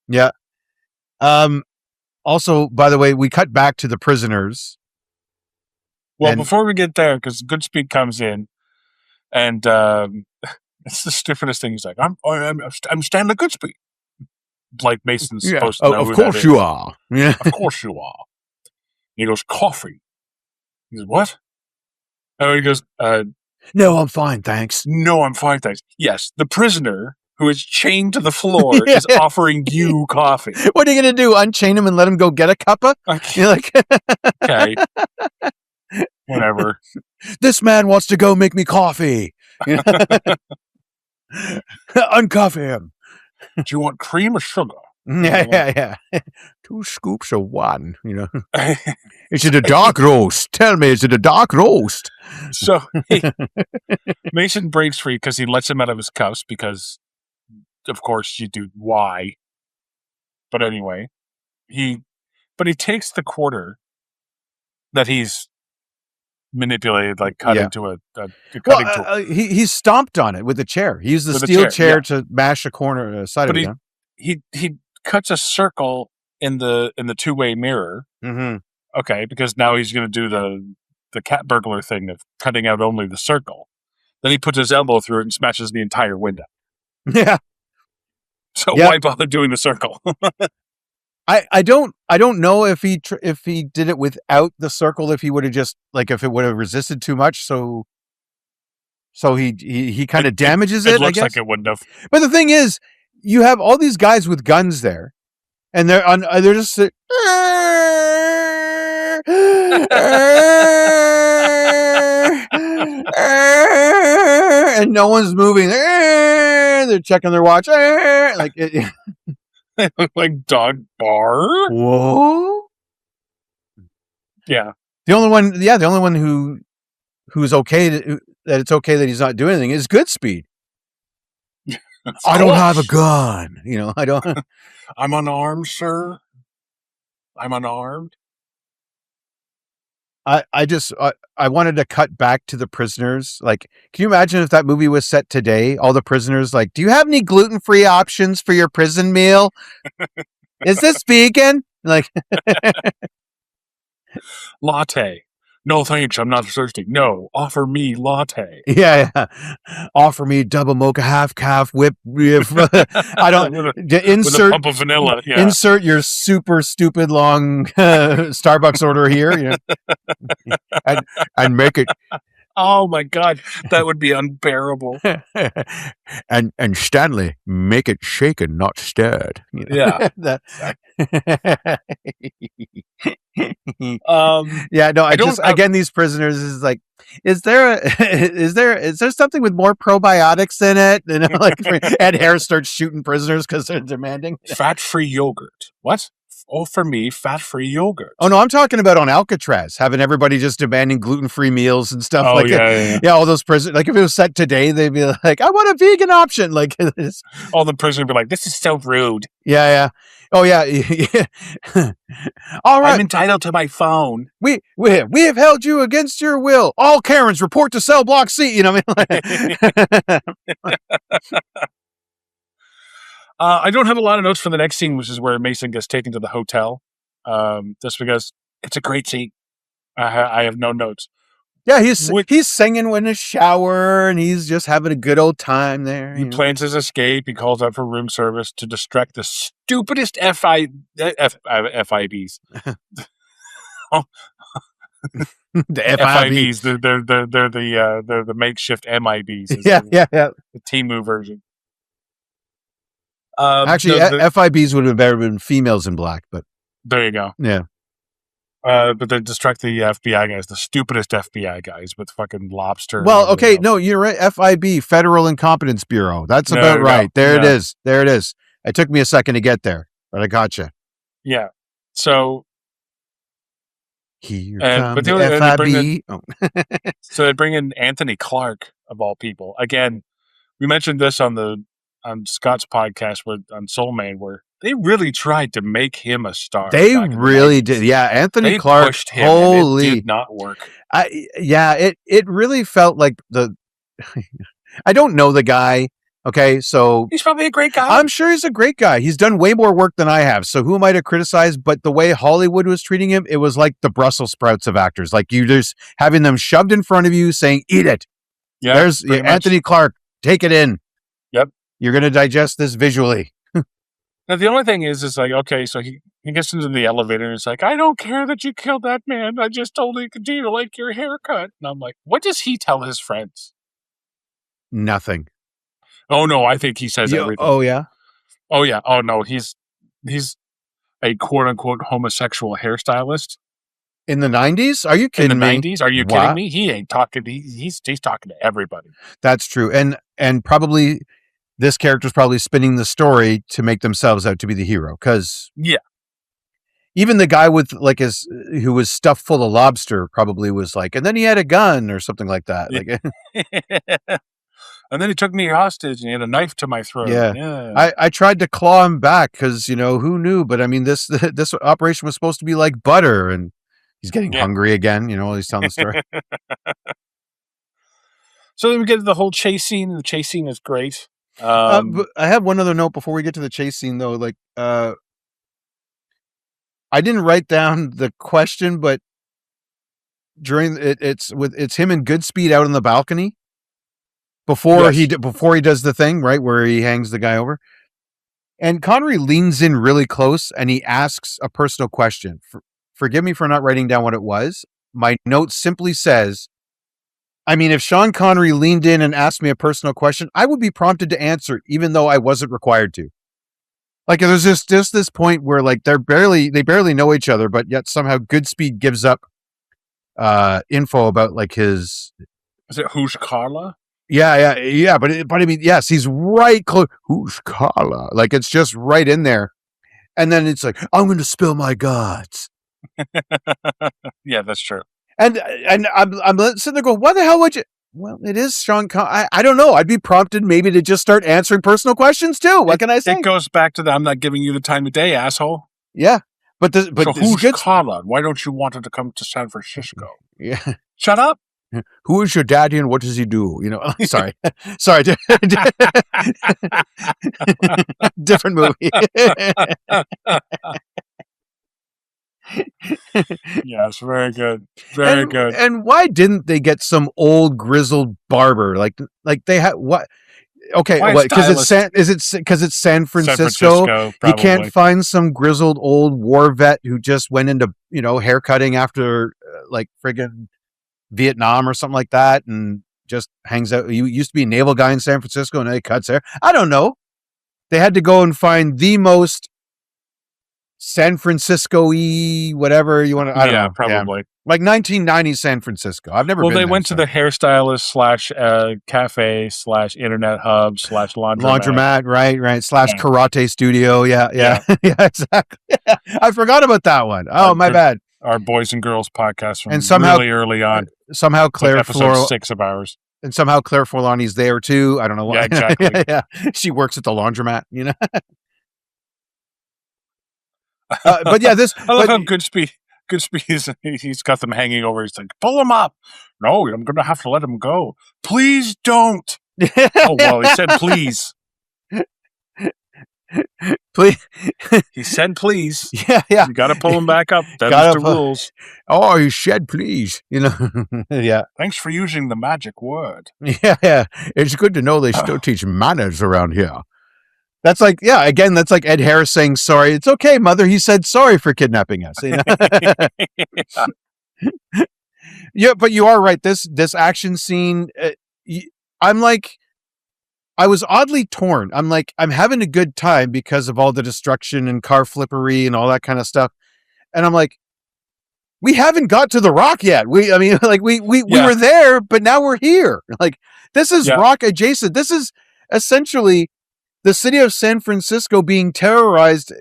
Yeah. Also, by the way, we cut back to the prisoners. Well, before we get there, because Goodspeed comes in, and it's the stupidest thing. He's like, I'm Stanley Goodspeed. Like Mason's supposed to know of who course that you is. are. Yeah. Of course you are. He goes, coffee. He goes, what? Oh, he goes, no, I'm fine, thanks. No, I'm fine, thanks. Yes, the prisoner who is chained to the floor is offering you coffee. What are you going to do? Unchain him and let him go get a cuppa? You're like, okay. Whatever. This man wants to go make me coffee. Uncuff him. Do you want cream or sugar? Yeah. 2 scoops of one, Is it a dark roast? Tell me, is it a dark roast? So Mason breaks free because he lets him out of his cuffs because, of course, you do. Why? But anyway, he takes the quarter that he's manipulated, like cut Yeah. into a Well, cutting tool. he stomped on it with a chair. He used the With a steel chair chair, to mash a corner side But of it down. he cuts a circle in the two-way mirror. Mm-hmm. Okay, because now he's going to do the cat burglar thing of cutting out only the circle. Then he puts his elbow through it and smashes the entire window. Yeah. So Yep. why bother doing the circle? I don't know if he did it without the circle, if he would have just like if it would have resisted too much, so he kind of damages it. It looks I like guess. it wouldn't have. But the thing is, you have all these guys with guns there, and they're just and no one's moving. They're checking their watch. Like it. They look like dog bar. Whoa. Yeah. The only one who's okay that it's okay that he's not doing anything is Goodspeed. I don't have a gun. I don't. I'm unarmed, sir. I'm unarmed. I wanted to cut back to the prisoners. Like, can you imagine if that movie was set today? All the prisoners, like, do you have any gluten-free options for your prison meal? Is this vegan? Like, latte. No thanks, I'm not thirsty. No, offer me latte. Yeah. Offer me double mocha, half calf, whip. I don't with a pump of vanilla. Yeah. Insert your super stupid long Starbucks order here, and make it. Oh my God, that would be unbearable. and Stanley, make it shaken, not stirred. Yeah. Yeah, no, again, these prisoners is like, is there something with more probiotics in it? Like Ed Harris starts shooting prisoners because they're demanding fat-free yogurt. What? Oh, for me, fat-free yogurt. Oh no, I'm talking about on Alcatraz, having everybody just demanding gluten-free meals and stuff. Oh, like yeah. All those prisoners. Like if it was set today, they'd be like, "I want a vegan option." Like all the prisoners would be like, "This is so rude." Yeah. Oh yeah. All right. I'm entitled to my phone. We have held you against your will. All Karens report to cell block C. I don't have a lot of notes for the next scene, which is where Mason gets taken to the hotel. Just because it's a great scene. I have no notes. Yeah, he's singing in his shower, and he's just having a good old time there. He plans his escape. He calls out for room service to distract the stupidest FIBs. The FIBs. They're the makeshift MIBs. Yeah. The Temu version. Actually, FIBs would have better been females in black, but there you go. Yeah. But they distract the FBI guys, the stupidest FBI guys with fucking lobster. Well, okay, no, you're right. FIB, Federal Incompetence Bureau. That's about right. There it is. There it is. It took me a second to get there, but I gotcha. Yeah. So here comes the FIB. So they bring in Anthony Clark of all people. Again, we mentioned this on Scott's podcast on Soul Man, where they really tried to make him a star. They really did. Yeah, Anthony Clark. Pushed him, holy, it did not work. It really felt like I don't know the guy. Okay, so he's probably a great guy. I'm sure he's a great guy. He's done way more work than I have. So who am I to criticize? But the way Hollywood was treating him, it was like the Brussels sprouts of actors. Like you just having them shoved in front of you, saying, "Eat it." Yeah, there's Anthony Clark. Take it in. Yep. You're going to digest this visually. Now, the only thing is like, okay, so he gets into the elevator and it's like, I don't care that you killed that man. I just totally continue to like your haircut. And I'm like, what does he tell his friends? Nothing. Oh, no, I think he says everything. Oh, yeah? Oh, yeah. Oh, no, he's a quote-unquote homosexual hairstylist. In the 90s? Are you kidding me? In the 90s? Are you kidding me? He ain't talking. He's talking to everybody. That's true. And probably... this character's probably spinning the story to make themselves out to be the hero. Because even the guy with who was stuffed full of lobster probably was like, and then he had a gun or something like that. Like, and then he took me hostage and he had a knife to my throat. Yeah. I tried to claw him back because, who knew? But I mean, this operation was supposed to be like butter, and he's getting hungry again, while he's telling the story. So then we get to the whole chase scene, and the chase scene is great. But I have one other note before we get to the chase scene, though. Like, I didn't write down the question, but during it's him and Goodspeed out on the balcony before he does the thing, right, where he hangs the guy over, and Connery leans in really close and he asks a personal question. Forgive me for not writing down what it was. My note simply says, I mean, if Sean Connery leaned in and asked me a personal question, I would be prompted to answer, even though I wasn't required to. Like, there's just this point where, like, they barely know each other, but yet somehow Goodspeed gives up info about, like, his... Is it Who's Carla? Yeah. But I mean, yes, he's right close. Who's Carla? Like, it's just right in there. And then it's like, I'm going to spill my guts. Yeah, that's true. And I'm sitting there going, why the hell would you? Well, it is Sean Connery. I don't know. I'd be prompted maybe to just start answering personal questions too. What can I say? It goes back to the I'm not giving you the time of day, asshole. Yeah. But so who's Carla? Why don't you want her to come to San Francisco? Yeah. Shut up. Who is your daddy and what does he do? Sorry. Different movie. Yes, very good. Very good. And why didn't they get some old grizzled barber? Like they had what? Okay, because it's San Francisco. You can't find some grizzled old war vet who just went into hair cutting after like friggin' Vietnam or something like that, and just hangs out. You used to be a naval guy in San Francisco, and he cuts hair. I don't know. They had to go and find the most San Francisco-y, whatever you want to. I don't know. Probably. Yeah. Like 1990s San Francisco. I've never been there. Well, they went to the hairstylist / cafe / internet hub / laundromat. Right. / karate studio. Yeah, exactly. I forgot about that one. Oh, my bad. Our Boys and Girls podcast from really early on. Somehow Claire episode 6 of ours. And somehow Claire Forlani's there too. I don't know why. Yeah, exactly. Yeah. She works at the laundromat, But yeah, I love how Goodspeed he's got them hanging over. He's like, pull them up. No, I'm going to have to let him go. Please don't. Oh, well, he said please. Please. He said please. Yeah. You got to pull him back up. That's the rules. Oh, you said please. Yeah. Thanks for using the magic word. Yeah. It's good to know they still teach manners around here. That's like, again, that's like Ed Harris saying sorry. It's okay, mother. He said sorry for kidnapping us. Yeah, but you are right. This action scene, I was oddly torn. I'm like, I'm having a good time because of all the destruction and car flippery and all that kind of stuff. And I'm like, we haven't got to the Rock yet. We were there, but now we're here. Like, this is Rock adjacent. This is essentially the city of San Francisco being terrorized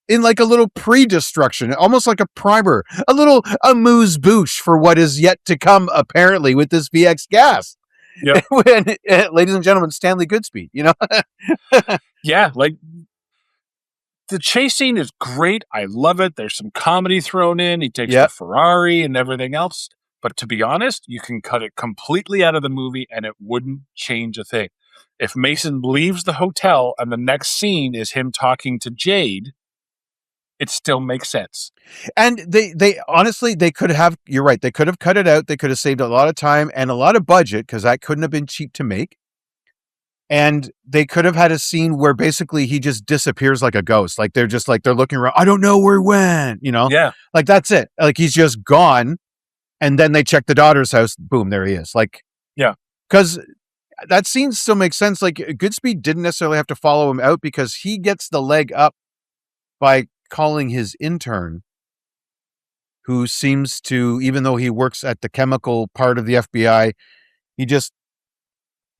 in like a little pre-destruction, almost like a primer, a little amuse-bouche for what is yet to come, apparently, with this VX gas. Yep. Ladies and gentlemen, Stanley Goodspeed, Yeah, like the chase scene is great. I love it. There's some comedy thrown in. He takes the Ferrari and everything else. But to be honest, you can cut it completely out of the movie and it wouldn't change a thing. If Mason leaves the hotel and the next scene is him talking to Jade, it still makes sense. And they honestly, they could have, you're right, they could have cut it out. They could have saved a lot of time and a lot of budget because that couldn't have been cheap to make. And they could have had a scene where basically he just disappears like a ghost. Like they're looking around. I don't know where he went, Yeah. Like that's it. Like he's just gone. And then they check the daughter's house. Boom, there he is. Like, yeah. Because that scene still makes sense. Like Goodspeed didn't necessarily have to follow him out because he gets the leg up by calling his intern, who seems to, even though he works at the chemical part of the FBI, he just,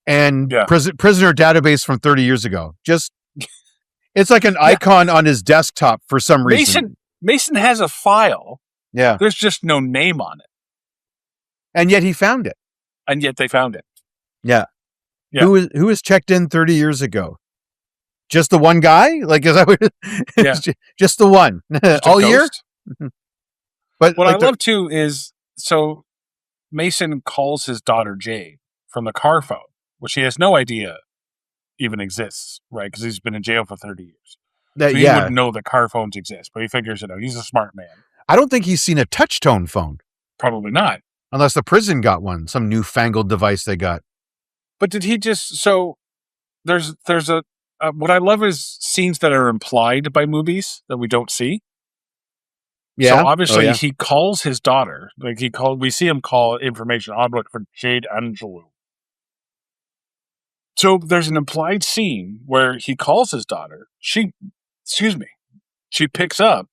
and prisoner database from 30 years ago. Just, it's like an icon on his desktop for some reason. Mason has a file. Yeah. There's just no name on it. And yet he found it. And yet they found it. Yeah. Who was checked in 30 years ago? Just the one guy? Like, is that what, just the one all year? But But What like I love too is, so Mason calls his daughter Jade from the car phone, which he has no idea even exists, right? Because he's been in jail for 30 years. So he yeah, wouldn't know that car phones exist, but he figures it out. He's a smart man. I don't think he's seen a touch tone phone Probably not. unless the prison got one, some newfangled device they got. But did he just, so there's a what I love is scenes that are implied by movies that we don't see. Yeah. So obviously Oh, yeah. he calls his daughter, like we see him call information on look for Jade Angelou. So there's an implied scene where he calls his daughter. She picks up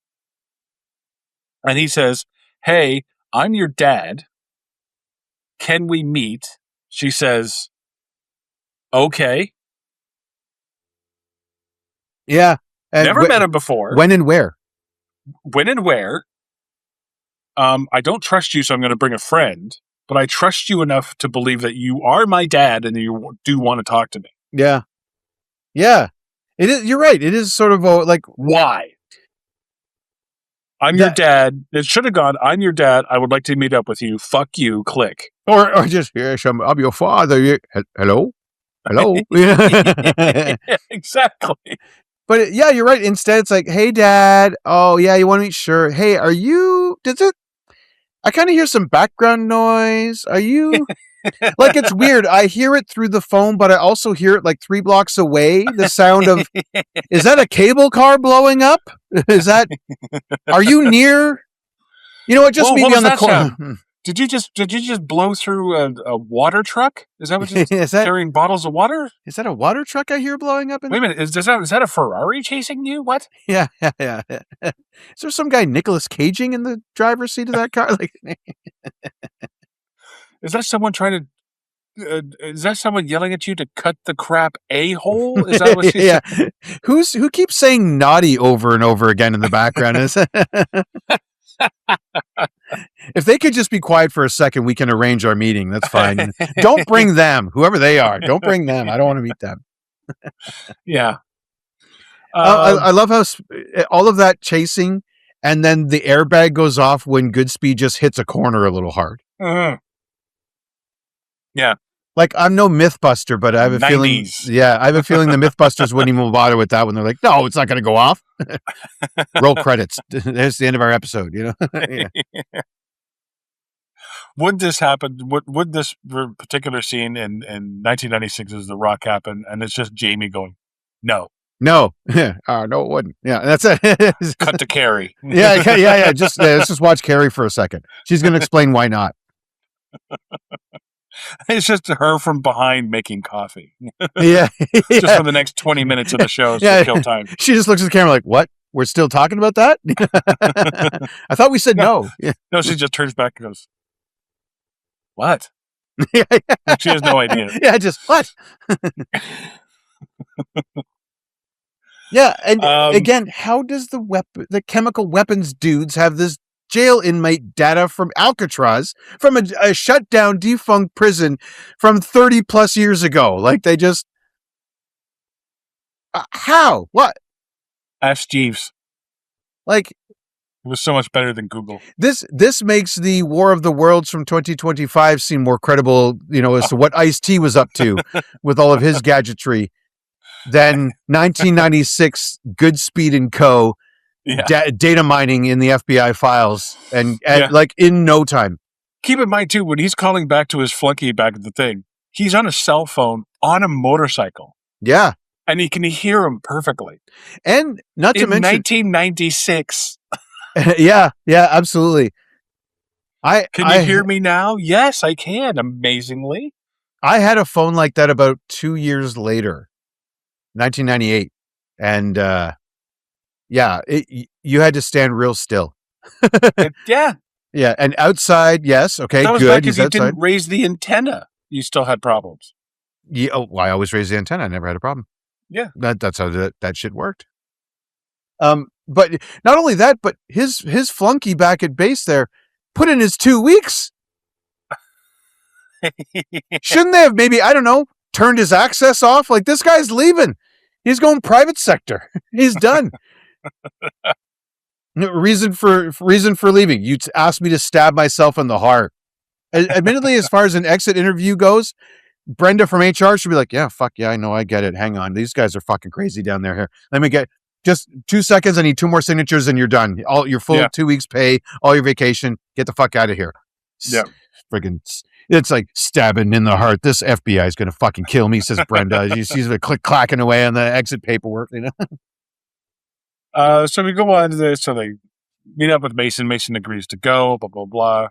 and he says, "Hey, I'm your dad. Can we meet?" She says, "Okay." Yeah. And Never met him before. When and where? When and where? I don't trust you, so I'm going to bring a friend. But I trust you enough to believe that you are my dad and you do want to talk to me. Yeah. Yeah. It is. You're right. It is sort of like, Why? I'm your dad. It should have gone, I'm your dad. I would like to meet up with you. Fuck you. Click. or just, yes, I'm your father. Hello? Hello? Yeah, exactly. But yeah, you're right. Instead, it's like, hey, dad. Oh, yeah, you want to meet? Sure. Hey, are you, I kind of hear some background noise. Are you? Like, it's weird. I hear it through the phone, but I also hear it like 3 blocks away. The sound of, is that a cable car blowing up? Are you near? You know what? Just meet me on the corner. Did you just blow through a water truck? Is that what you're carrying bottles of water? Is that a water truck I hear blowing up? Wait a minute. Is that a Ferrari chasing you? What? Yeah. Is there some guy Nicolas Caging in the driver's seat of that car? Like, is that someone trying to? Is that someone yelling at you to cut the crap a-hole? Is that what? Yeah. Who keeps saying naughty over and over again in the background? If they could just be quiet for a second, we can arrange our meeting. That's fine. Don't bring them, whoever they are. Don't bring them. I don't want to meet them. Yeah. I love how all of that chasing, and then the airbag goes off when Goodspeed just hits a corner a little hard. Uh-huh. Yeah. Like, I'm no Mythbuster, but I have a 90s. feeling. Yeah, I have a feeling the Mythbusters wouldn't even bother with that one. They're like, no, it's not going to go off. Roll credits. There's the end of our episode. You know. Yeah. Would this happen? Would this particular scene in 1996 as The Rock happen? And it's just Jamie going, no. No, no, it wouldn't. Yeah, that's it. Cut to Carrie. Yeah. Just let's just watch Carrie for a second. She's going to explain why not. It's just her from behind making coffee. Yeah. Just for the next 20 minutes of the show to kill time. She just looks at the camera like, what? We're still talking about that? I thought we said no. Yeah. No, she just turns back and goes, what? Yeah. She has no idea. Yeah, just what? Yeah, and again, how does the chemical weapons dudes have this jail inmate data from Alcatraz, from a shut down, defunct prison from 30 plus years ago? Like, they just how? What? Ask Jeeves. Like, it was so much better than Google. This makes the War of the Worlds from 2025 seem more credible, as to what Ice-T was up to with all of his gadgetry than 1996 Goodspeed and Co. Data mining in the FBI files and like in no time. Keep in mind too, when he's calling back to his flunky back at the thing, he's on a cell phone on a motorcycle. Yeah. And he can hear him perfectly. And not to mention 1996. Yeah, absolutely. Can you hear me now? Yes, I can. Amazingly. I had a phone like that about 2 years later, 1998. And you had to stand real still. Yeah. Yeah, and outside, yes, okay, that was good. Because you didn't raise the antenna. You still had problems. Yeah, I always raised the antenna. I never had a problem. Yeah. That's how that shit worked. But not only that, but his flunky back at base there put in his 2 weeks. Shouldn't they have maybe, I don't know, turned his access off? Like, this guy's leaving. He's going private sector. He's done. No, reason for leaving. You asked me to stab myself in the heart. Admittedly, as far as an exit interview goes, Brenda from HR should be like, yeah, fuck yeah, I know, I get it. Hang on, these guys are fucking crazy down there. Here, let me get just 2 seconds. I need 2 more signatures, and you're done. All your full 2 weeks pay, all your vacation. Get the fuck out of here. Yeah, Friggin', it's like stabbing in the heart. This FBI is gonna fucking kill me, says Brenda. She's clacking away on the exit paperwork. You know. So we go on to this. So they meet up with Mason. Mason agrees to go. Blah blah blah.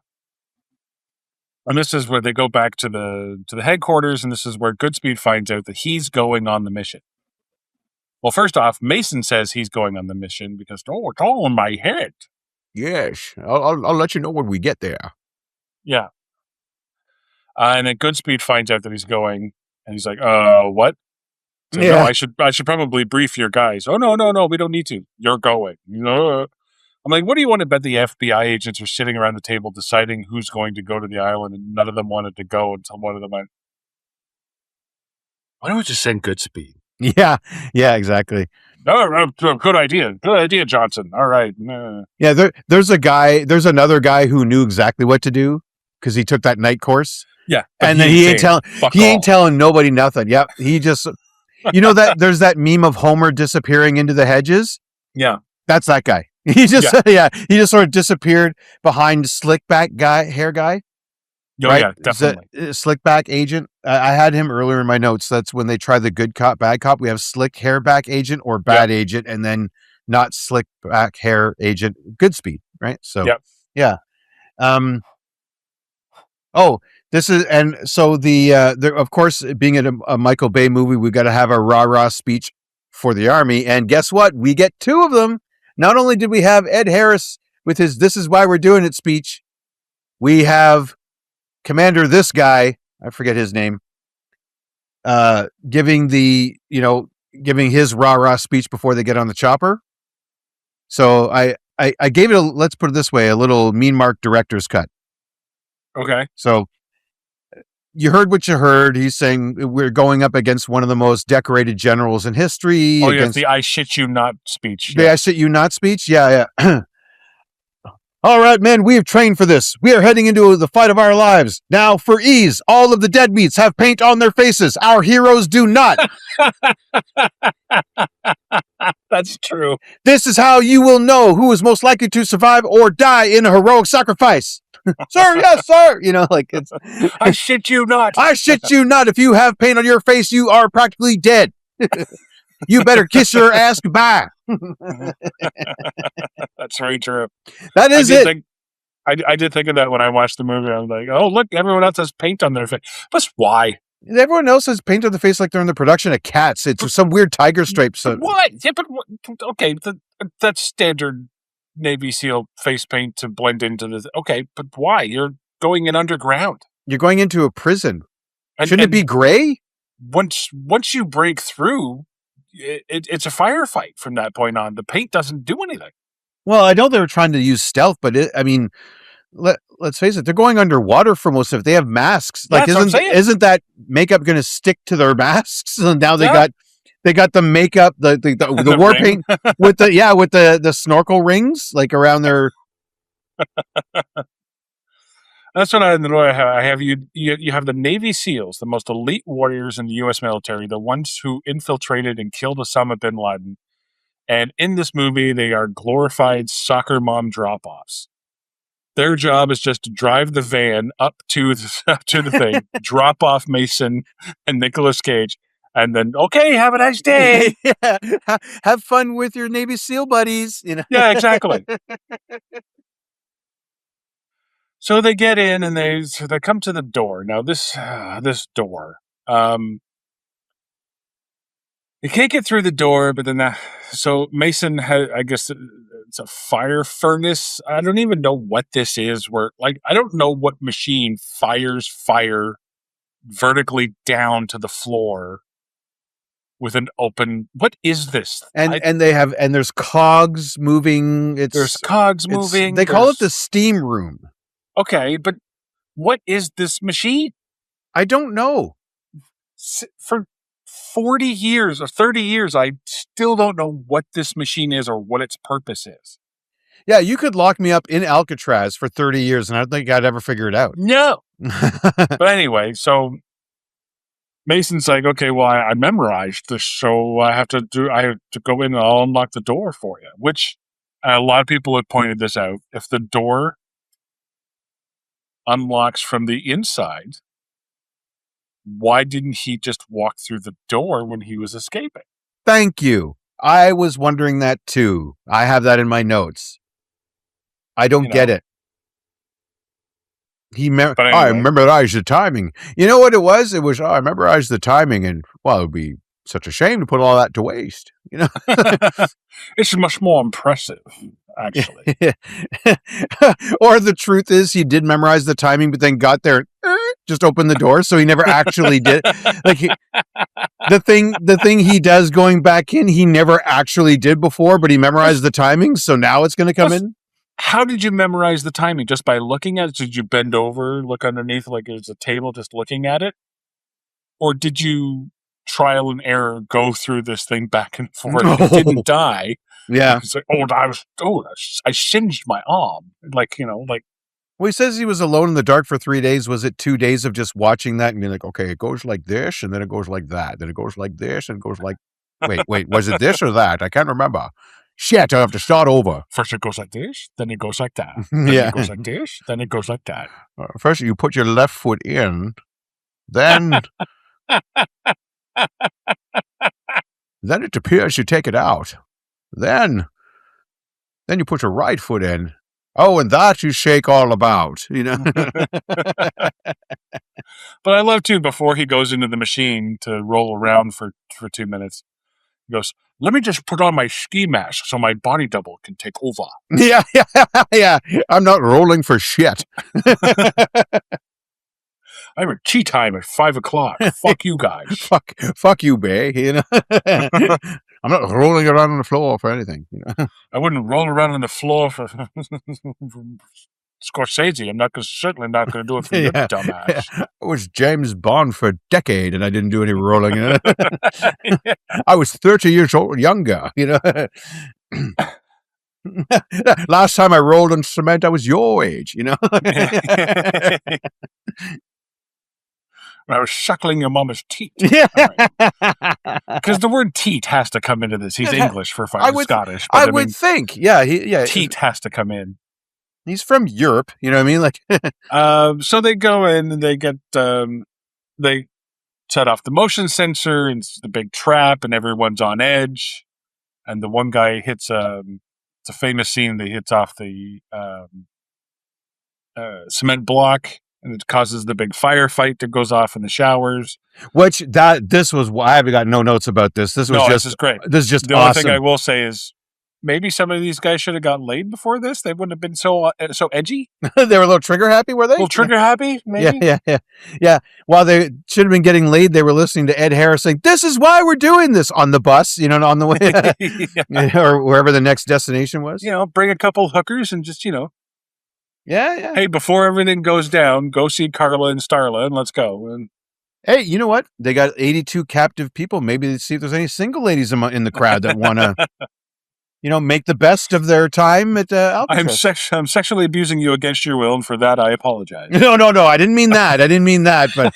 And this is where they go back to the headquarters, and this is where Goodspeed finds out that he's going on the mission. Well, first off, Mason says he's going on the mission because it's all in my head. Yes, I'll let you know when we get there. Yeah. And then Goodspeed finds out that he's going, and he's like, what? So, Yeah. no, I should probably brief your guys. Oh, no, we don't need to. You're going. I'm like, what do you want to bet the FBI agents are sitting around the table deciding who's going to go to the island, and none of them wanted to go until one of them went, why don't we just send Goodspeed? Yeah, exactly. Oh, good idea. Good idea, Johnson. All right. Yeah, there's another guy who knew exactly what to do because he took that night course. Yeah. And then he ain't telling nobody nothing. Yep. He just, that there's that meme of Homer disappearing into the hedges. Yeah. That's that guy. He just, he just sort of disappeared behind slick back hair guy. Oh, right? Yeah, definitely. Slick back agent. I had him earlier in my notes. That's when they try the good cop, bad cop. We have slick hair back agent or bad agent, and then not slick back hair agent, Goodspeed, right? So, yeah. This is, and so the of course, being a Michael Bay movie, we got to have a rah-rah speech for the Army. And guess what? We get 2 of them. Not only did we have Ed Harris with his "This is why we're doing it" speech, we have Commander this guy, I forget his name, giving his rah-rah speech before they get on the chopper. So I gave it let's put it this way, a little Mean Mark director's cut. Okay. So you heard what you heard. He's saying we're going up against one of the most decorated generals in history. Oh, yes, the "I shit you not" speech. The "I shit you not" speech? Yeah. All right, men, we have trained for this. We are heading into the fight of our lives. Now, for ease, all of the dead meats have paint on their faces. Our heroes do not. That's true. This is how you will know who is most likely to survive or die in a heroic sacrifice. Sir, yes, sir. It's I shit you not. I shit you not. If you have paint on your face, you are practically dead. You better kiss your ass goodbye. That's very true. That is it. I did think of that when I watched the movie. I was like, oh, look, everyone else has paint on their face. But why? Everyone else has paint on the face like they're in the production of Cats. It's some weird tiger stripes. What? Yeah, but okay, that's standard Navy SEAL face paint to blend into the. Okay, but why? You're going in underground. You're going into a prison. Shouldn't it be gray? Once you break through, it's a firefight from that point on. The paint doesn't do anything. Well, I know they were trying to use stealth, but let's face it, they're going underwater for most of it. They have masks. Isn't that makeup going to stick to their masks? So now they got the makeup, the war paint with the snorkel rings around their. That's what I have. You have the Navy SEALs, the most elite warriors in the U.S. military, the ones who infiltrated and killed Osama bin Laden. And in this movie, they are glorified soccer mom drop-offs. Their job is just to drive the van up to the thing, drop off Mason and Nicolas Cage, and then, okay, have a nice day. Yeah. Have fun with your Navy SEAL buddies. Yeah, exactly. So they get in and they come to the door. Now this door, you can't get through the door, but then so Mason had, I guess it's a fire furnace. I don't even know what this is. I don't know what machine fires fire vertically down to the floor with an open. What is this? And there's cogs moving. There's cogs moving. They call it the steam room. Okay, but what is this machine? I don't know. For 40 years or 30 years, I still don't know what this machine is or what its purpose is. Yeah, you could lock me up in Alcatraz for 30 years and I don't think I'd ever figure it out. No. But anyway, so Mason's like, okay, well, I memorized this, so I have to go in and I'll unlock the door for you, which a lot of people have pointed this out. If the door unlocks from the inside, why didn't he just walk through the door when he was escaping? Thank you. I was wondering that too. I have that in my notes. I don't get it. But anyway. I memorized the timing. You know what it was? It was, I memorized the timing, and well, it would be such a shame to put all that to waste. You know, it's much more impressive, actually. Or the truth is, he did memorize the timing, but then got there, just opened the door, so he never actually did. Like the thing he does going back in, he never actually did before, but he memorized the timing, so now it's going to come in. How did you memorize the timing? Just by looking at it? Did you bend over, look underneath like there's a table, just looking at it? Or did you trial and error go through this thing back and forth? It didn't die. Yeah. It's like, I singed my arm. Well, he says he was alone in the dark for 3 days. Was it 2 days of just watching that and being like, okay, it goes like this, and then it goes like that, then it goes like this, and it goes like, wait, was it this or that? I can't remember. Shit, I have to start over. First it goes like this, then it goes like that. Then it goes like this, then it goes like that. First you put your left foot in, then then it appears you take it out. Then you put your right foot in. Oh, and that you shake all about, you know. But I love too, before he goes into the machine to roll around for 2 minutes, he goes, let me just put on my ski mask so my body double can take over. Yeah. I'm not rolling for shit. I have a tea time at 5:00. Fuck you guys. Fuck you, Bay. You know, I'm not rolling around on the floor for anything. You know? I wouldn't roll around on the floor for Scorsese. I'm certainly not going to do it for your dumbass. I was James Bond for a decade, and I didn't do any rolling. I was 30 years old, younger. You know. Last time I rolled on cement, I was your age. You know. I was suckling your mama's teat. Yeah. Because the word teat has to come into this. He's English for fucking Scottish. But I would think. Yeah. Teat has to come in. He's from Europe. You know what I mean? Like, so they go in and they get, they set off the motion sensor and it's the big trap and everyone's on edge. And the one guy hits, it's a famous scene that he hits off the cement block. And it causes the big firefight that goes off in the showers. This was, I haven't got no notes about this. This is great. This is just the awesome. only thing I will say is maybe some of these guys should have gotten laid before this. They wouldn't have been so edgy. They were a little trigger happy, were they? A little trigger happy, maybe? Yeah. While they should have been getting laid, they were listening to Ed Harris saying, this is why we're doing this on the bus, you know, on the way, or wherever the next destination was. You know, bring a couple hookers and just, you know. Yeah. Hey, before everything goes down, go see Carla and Starla and let's go. And hey, you know what? They got 82 captive people. Maybe they see if there's any single ladies in the crowd that want to, you know, make the best of their time at Alcatraz. I'm sexually abusing you against your will, and for that, I apologize. No. I didn't mean that. But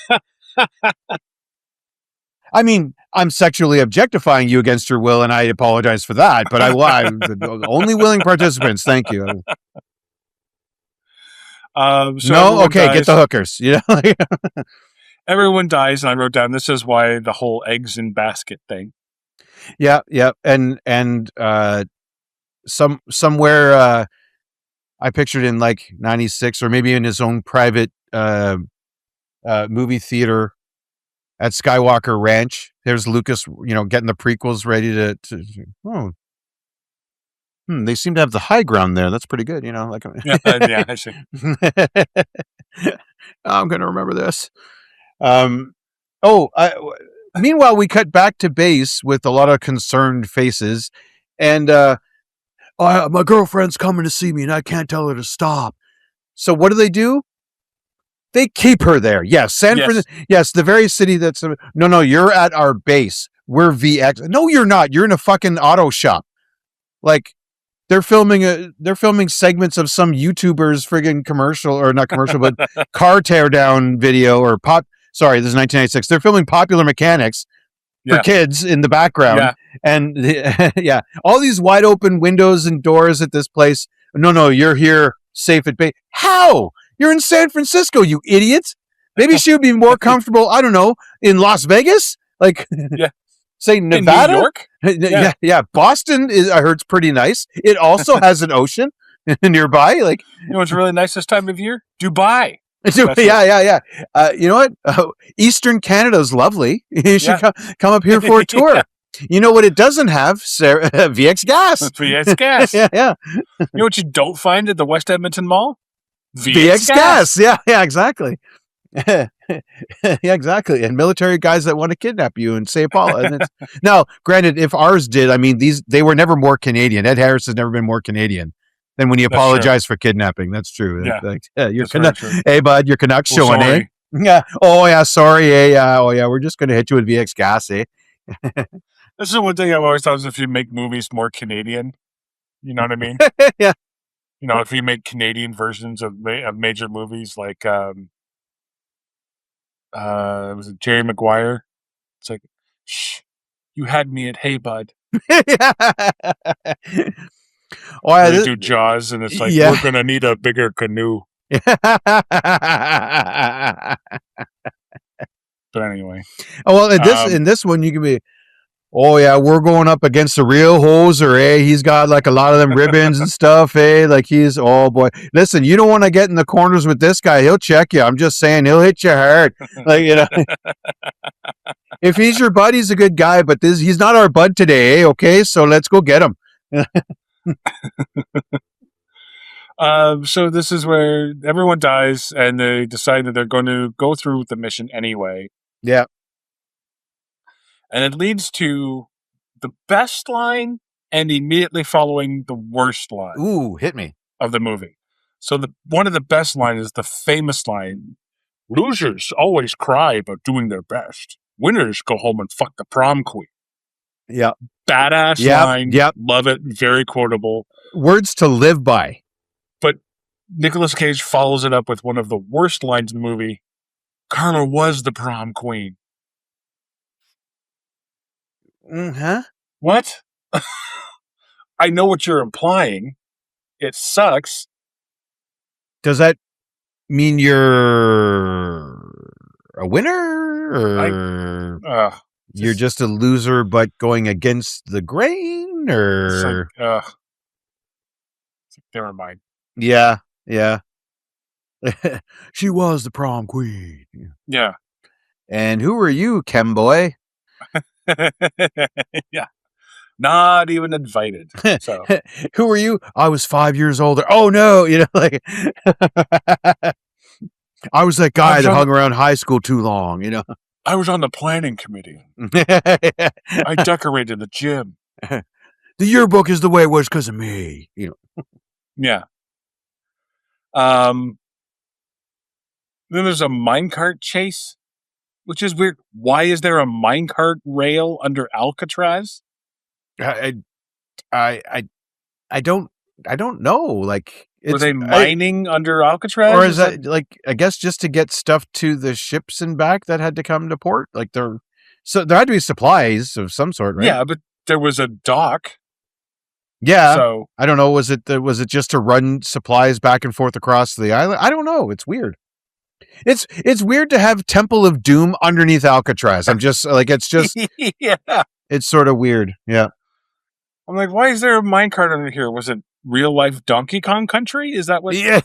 I mean, I'm sexually objectifying you against your will, and I apologize for that. But I'm the only willing participants. Thank you. Get the hookers. You know, everyone dies, and I wrote down this is why the whole eggs in basket thing. Yeah, and somewhere I pictured in like 96 or maybe in his own private movie theater at Skywalker Ranch. There's Lucas, you know, getting the prequels ready to they seem to have the high ground there. That's pretty good, you know. Like, yeah, I see. I'm going to remember this. Meanwhile, we cut back to base with a lot of concerned faces, and my girlfriend's coming to see me, and I can't tell her to stop. So what do? They keep her there. Yes, Francisco. Yes, the very city that's no. You're at our base. We're VX. No, you're not. You're in a fucking auto shop. Like, they're filming segments of some YouTuber's friggin' commercial, or not commercial, but car teardown video or pop. Sorry, this is 1996. They're filming Popular Mechanics for kids in the background, and yeah, all these wide open windows and doors at this place. No, you're here safe at bay. How? You're in San Francisco, you idiot. Maybe she would be more comfortable, I don't know, in Las Vegas, like say Nevada, in New York. Yeah. Boston is, I heard, it's pretty nice. It also has an ocean nearby. Like, you know what's really nice this time of year? Dubai. Yeah. You know what? Eastern Canada's lovely. You should come up here for a tour. You know what it doesn't have? VX Gas. VX Gas. Yeah. You know what you don't find at the West Edmonton Mall? VX Gas. Yeah, exactly. Yeah, exactly. And military guys that want to kidnap you in St. Paul. And now, granted, if ours did, I mean, they were never more Canadian. Ed Harris has never been more Canadian than when he apologized for kidnapping. That's true. Yeah. You're hey, bud, your Canucks showing, sorry. Yeah. Oh, yeah. Sorry. Oh, yeah. We're just going to hit you with VX Gas, eh? This is one thing I've always thought, is if you make movies more Canadian, you know what I mean? Yeah. You know, if you make Canadian versions of major movies, like was it Jerry Maguire? It's like, shh, you had me at hey, bud. They do Jaws, and it's like, we're gonna need a bigger canoe. But anyway. Oh well, in this one you can be, oh yeah, we're going up against a real hoser, eh? He's got like a lot of them ribbons and stuff, eh? Like he's, oh boy. Listen, you don't want to get in the corners with this guy. He'll check you. I'm just saying, he'll hit you hard. Like, you know, if he's your bud, he's a good guy, but he's not our bud today, eh? Okay, so let's go get him. So this is where everyone dies, and they decide that they're going to go through with the mission anyway. Yeah. And it leads to the best line and immediately following the worst line. Ooh, hit me. Of the movie. So one of the best lines is the famous line, losers always cry about doing their best. Winners go home and fuck the prom queen. Yeah. Badass line. Yep. Love it. Very quotable. Words to live by. But Nicolas Cage follows it up with one of the worst lines in the movie. Carla was the prom queen. Huh? What? I know what you're implying. It sucks. Does that mean you're a winner? Or you're just a loser but going against the grain? Or never mind. Yeah. She was the prom queen. Yeah. And who are you, Chem boy? Yeah. Not even invited. So who were you? I was 5 years older. Oh no, you know, like I was that guy that hung around high school too long, you know. I was on the planning committee. I decorated the gym. The yearbook is the way it was because of me, you know. Yeah. Then there's a minecart chase, which is weird. Why is there a minecart rail under Alcatraz? I don't know. Like, were they mining under Alcatraz? Or is that like, I guess just to get stuff to the ships and back that had to come to port? Like so there had to be supplies of some sort, right? Yeah, but there was a dock. Yeah. So I don't know. Was it just to run supplies back and forth across the island? I don't know. It's weird. It's weird to have Temple of Doom underneath Alcatraz. I'm just like, it's just yeah. It's sort of weird. Yeah. I'm like, why is there a minecart under here? Was it real life Donkey Kong Country? Is that what? Yeah,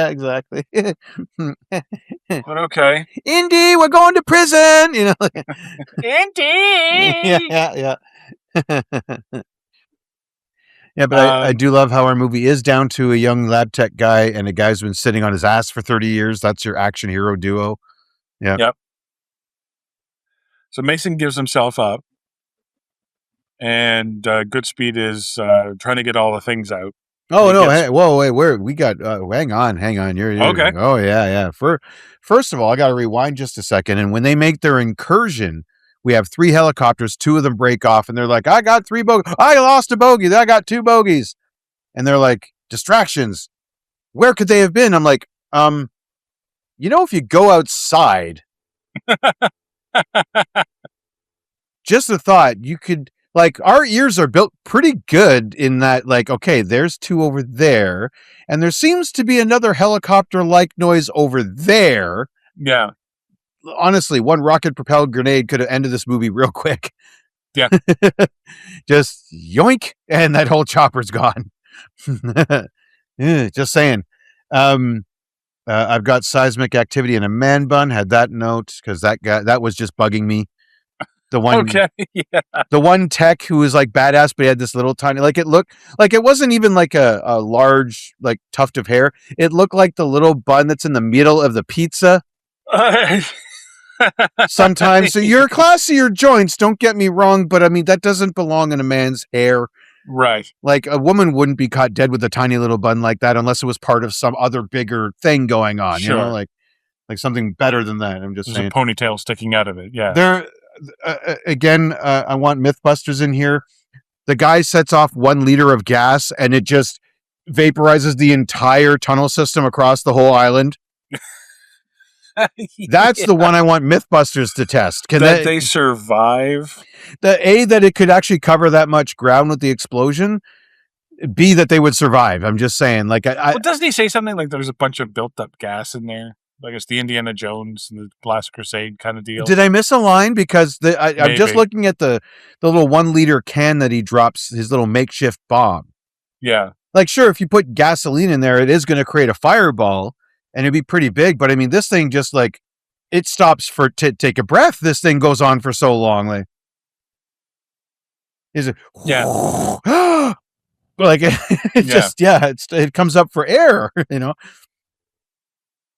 exactly. But okay. Indy, we're going to prison. You know. Indy. Yeah. Yeah, but I do love how our movie is down to a young lab tech guy and a guy who's been sitting on his ass for 30 years. That's your action hero duo. Yeah. Yep. So Mason gives himself up. And Goodspeed is trying to get all the things out. Oh no! We got. Hang on. You're okay. Oh yeah. First of all, I got to rewind just a second. And when they make their incursion We have 3 helicopters. 2 of them break off, and they're like, I got 3 bogeys. I lost a bogey. I got 2 bogeys. And they're like, distractions. Where could they have been? I'm like, if you go outside, just a thought, you could, like, our ears are built pretty good in that, like, okay, there's 2 over there, and there seems to be another helicopter-like noise over there. Yeah. Honestly, one rocket-propelled grenade could have ended this movie real quick. Yeah. Just yoink, and that whole chopper's gone. Just saying. I've got seismic activity in a man bun. Had that note because that was just bugging me. The one, Okay. Yeah. the one tech who was like badass, but he had this little tiny, like it looked like it wasn't even like a large like tuft of hair. It looked like the little bun that's in the middle of the pizza. Sometimes so you're classier joints. Don't get me wrong, but I mean that doesn't belong in a man's hair. Right. Like a woman wouldn't be caught dead with a tiny little bun like that unless it was part of some other bigger thing going on. Sure. You know, like something better than that. I'm just There's saying. a ponytail sticking out of it. Yeah. There, again, I want Mythbusters in here. The guy sets off 1 liter of gas and it just vaporizes the entire tunnel system across the whole island. That's the one I want Mythbusters to test. Can that they survive? That it could actually cover that much ground with the explosion. B, that they would survive. I'm just saying. Like, Well, doesn't he say something like there's a bunch of built-up gas in there? Like it's the Indiana Jones and the Last Crusade kind of deal. Did I miss a line? Because I'm just looking at the little 1 liter can that he drops, his little makeshift bomb. Yeah. Like, sure, if you put gasoline in there, it is going to create a fireball, and it'd be pretty big. But I mean, this thing just like it stops to take a breath. This thing goes on for so long. Like, is it? Yeah. Like it comes up for air. You know.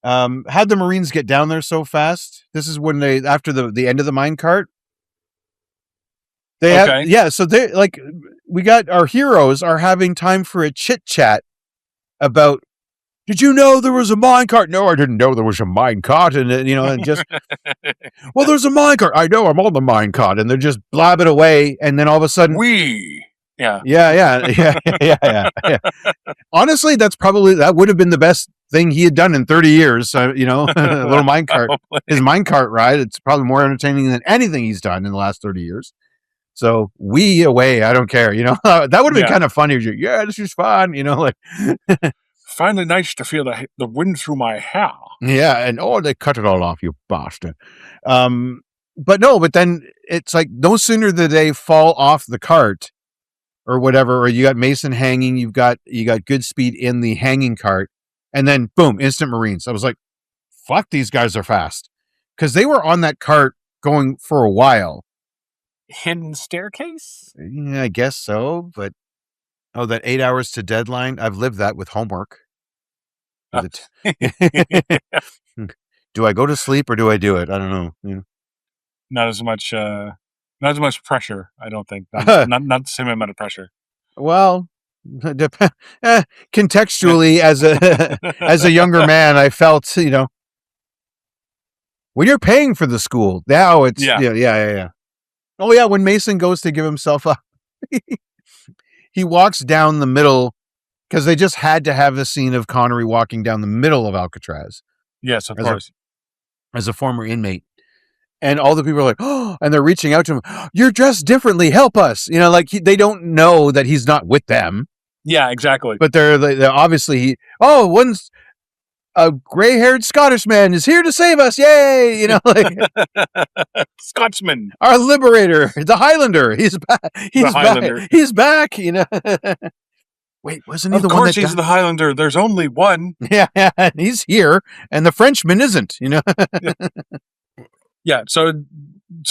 How'd the Marines get down there so fast? This is when after the end of the minecart. So they like we got our heroes are having time for a chit chat about. Did you know there was a minecart? No, I didn't know there was a minecart, and just well, there's a minecart. I know, I'm on the minecart, and they're just blabbing away, and then all of a sudden, yeah. Honestly, that would have been the best thing he had done in 30 years. A little minecart, his minecart ride. It's probably more entertaining than anything he's done in the last 30 years. So away. I don't care. That would have been kind of funny. Yeah, this is fun. Like. Finally nice to feel the wind through my hair. Yeah, and they cut it all off, you bastard. But then it's like no sooner did they fall off the cart or whatever, or you got Mason hanging, you got Goodspeed in the hanging cart, and then boom, instant Marines. I was like, fuck, these guys are fast. Because they were on that cart going for a while. Hidden staircase? Yeah, I guess so, but that 8 hours to deadline, I've lived that with homework. Do I go to sleep or do I do it? I don't know. Not as much pressure, I don't think. Not the same amount of pressure. Well, contextually, as a younger man, I felt, when you're paying for the school, now it's yeah. Oh yeah, when Mason goes to give himself up, he walks down the middle. Because they just had to have a scene of Connery walking down the middle of Alcatraz. Yes, of course. As a former inmate. And all the people are like, oh, and they're reaching out to him. You're dressed differently. Help us. They don't know that he's not with them. Yeah, exactly. But they're obviously, one's a gray-haired Scottish man is here to save us. Yay. Scotsman. Our liberator, the Highlander. He's back. He's back. Wait, wasn't he the one that... Of course he's the Highlander. There's only one. Yeah, he's here, and the Frenchman isn't, Yeah, so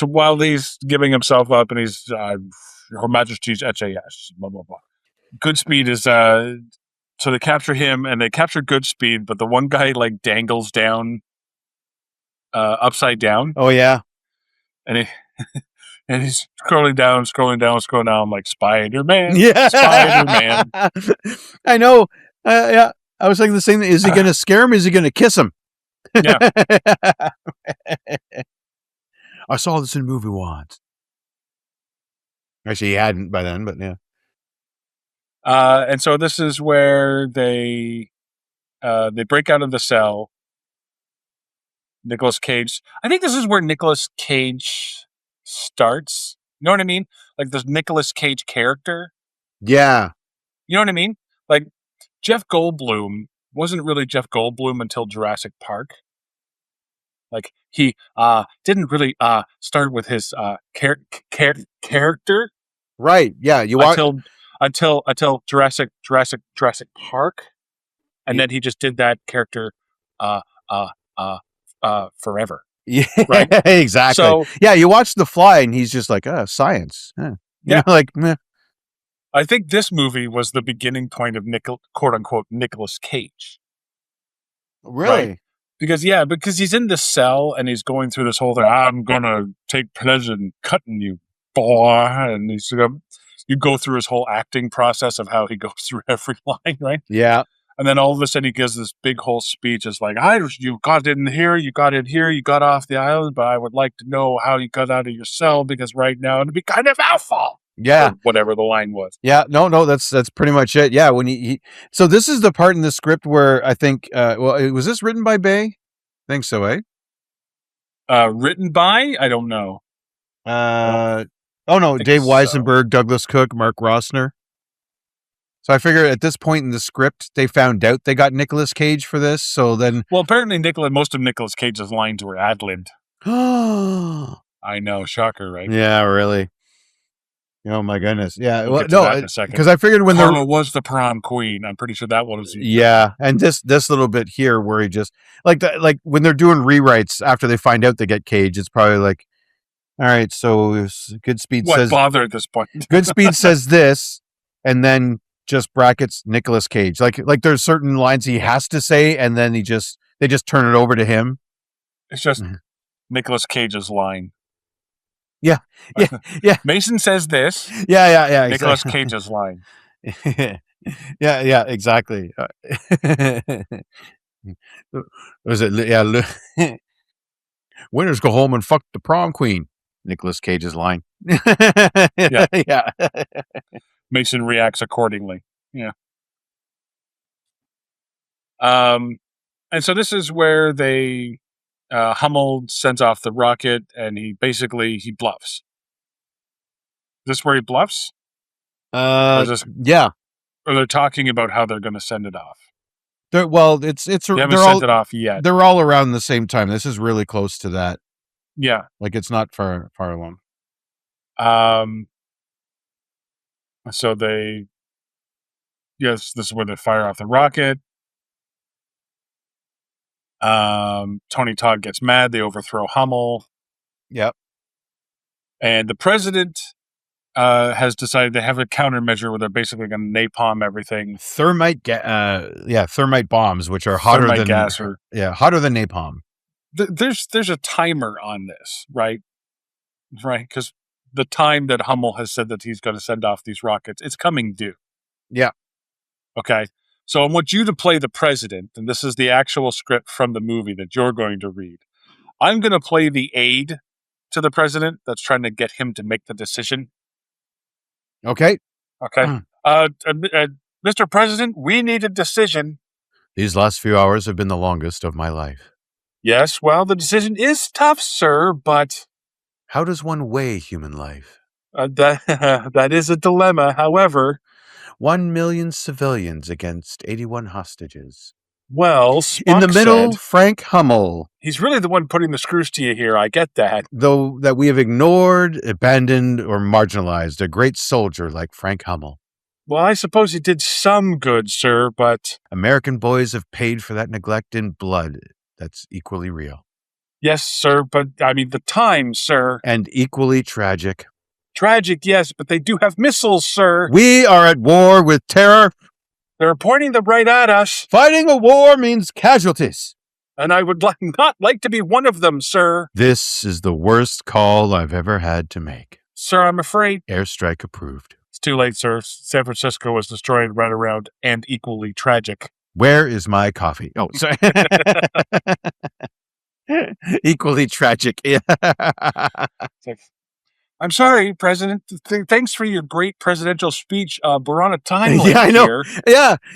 while he's giving himself up and he's Her Majesty's SAS, blah, blah, blah. Goodspeed is... So they capture him, and they capture Goodspeed, but the one guy, dangles down upside down. Oh, yeah. And he... And he's scrolling down. I'm like, Spider-Man. Yeah. Spider-Man. I know. Yeah. I was thinking the same thing. Is he going to scare him? Is he going to kiss him? Yeah. I saw this in a movie once. Actually, he hadn't by then, but yeah. And so this is where they break out of the cell. Nicolas Cage. I think this is where Nicolas Cage starts. You know what I mean? Like the Nicolas Cage character. Yeah. You know what I mean? Like Jeff Goldblum wasn't really Jeff Goldblum until Jurassic Park. Like he didn't really start with his character. Right. Yeah. You watch. Until Jurassic Park, and then he just did that character uh uh forever. Yeah, Right? exactly. So yeah, you watch The Fly, and he's just like, science. You know, like, meh. I think this movie was the beginning point of quote unquote Nicolas Cage. Really? Right? Because he's in this cell and he's going through this whole thing. I'm gonna take pleasure in cutting you, boy, and you go through his whole acting process of how he goes through every line, right? Yeah. And then all of a sudden he gives this big whole speech. It's like, you got in here, you got off the island, but I would like to know how you got out of your cell because right now it'd be kind of awful. Yeah. Or whatever the line was. Yeah. No, that's pretty much it. Yeah. When so this is the part in the script where I think, was this written by Bay? I think so, eh? Written by? I don't know. Oh no, Dave Weisenberg, Douglas Cook, Mark Rossner. So I figure at this point in the script, they found out they got Nicolas Cage for this. So then, well, apparently most of Nicolas Cage's lines were ad-libbed. I know, shocker, right? Yeah, really. Oh my goodness! Yeah, we'll no, because I figured when Carla was the prom queen, I'm pretty sure that one was. Yeah, and this little bit here where he just like when they're doing rewrites after they find out they get Cage, it's probably like, all right, so Goodspeed says bother at this point. Goodspeed says this, and then just brackets Nicolas Cage. Like there's certain lines he has to say, and then they just turn it over to him. It's just Nicolas Cage's line. Yeah. Mason says this. Yeah. Nicolas Cage's line. yeah, exactly. Was it? Yeah. Winners go home and fuck the prom queen. Nicolas Cage's line. Yeah. Mason reacts accordingly. Yeah. And so this is where they Hummel sends off the rocket, and he bluffs. Is this where he bluffs? Yeah. Or they're talking about how they're going to send it off. They haven't sent it off yet. They're all around the same time. This is really close to that. Yeah, like it's not far along. So this is where they fire off the rocket. Tony Todd gets mad. They overthrow Hummel. Yep. And the president has decided to have a countermeasure where they're basically going to napalm everything. Thermite bombs, which are hotter than gas hotter than napalm. There's a timer on this, right? Right, because the time that Hummel has said that he's going to send off these rockets, it's coming due. Yeah. Okay. So I want you to play the president, and this is the actual script from the movie that you're going to read. I'm going to play the aide to the president that's trying to get him to make the decision. Okay. Mr. President, we need a decision. These last few hours have been the longest of my life. Yes, well, the decision is tough, sir, but... How does one weigh human life? That is a dilemma, however... 1 million civilians against 81 hostages. Well, Spock in the middle, said, Frank Hummel. He's really the one putting the screws to you here. I get that. Though that we have ignored, abandoned, or marginalized a great soldier like Frank Hummel. Well, I suppose he did some good, sir, but... American boys have paid for that neglect in blood that's equally real. Yes, sir, but, I mean, the time, sir. And equally tragic. Tragic, yes, but they do have missiles, sir. We are at war with terror. They're pointing them right at us. Fighting a war means casualties. And I would not like to be one of them, sir. This is the worst call I've ever had to make. Sir, I'm afraid. Airstrike approved. It's too late, sir. San Francisco was destroyed right around and equally tragic. Where is my coffee? Oh, sorry. Equally tragic. Yeah. It's like, I'm sorry, President. Thanks for your great presidential speech. We're on a time limit I know. here.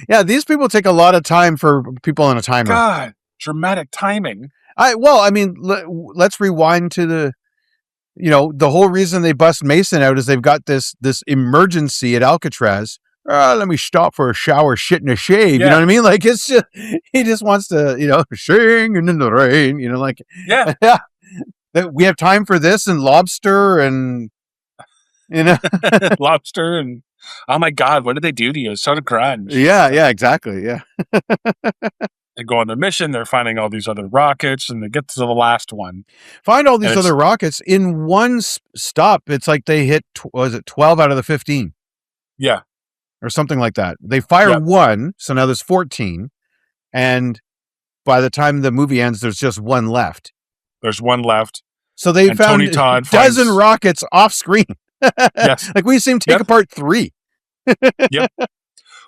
Yeah. These people take a lot of time for people on a timer. God, dramatic timing. Let's rewind to the whole reason they bust Mason out is they've got this emergency at Alcatraz. Let me stop for a shower, shit, and a shave. You know what I mean? Like, it's just, he just wants to, sing and in the rain, Yeah. We have time for this and lobster and, lobster and, oh my God, what did they do to you? It's sort of grunge. Yeah, exactly. Yeah. They go on their mission. They're finding all these other rockets, and they get to the last one. Find all these other rockets in one stop. It's like they hit, 12 out of the 15? Yeah. Or something like that. They fire one, so now there's 14. And by the time the movie ends, there's just one left. There's one left. So they found a dozen rockets off screen. Yes. Like, we see him take apart 3. Yep.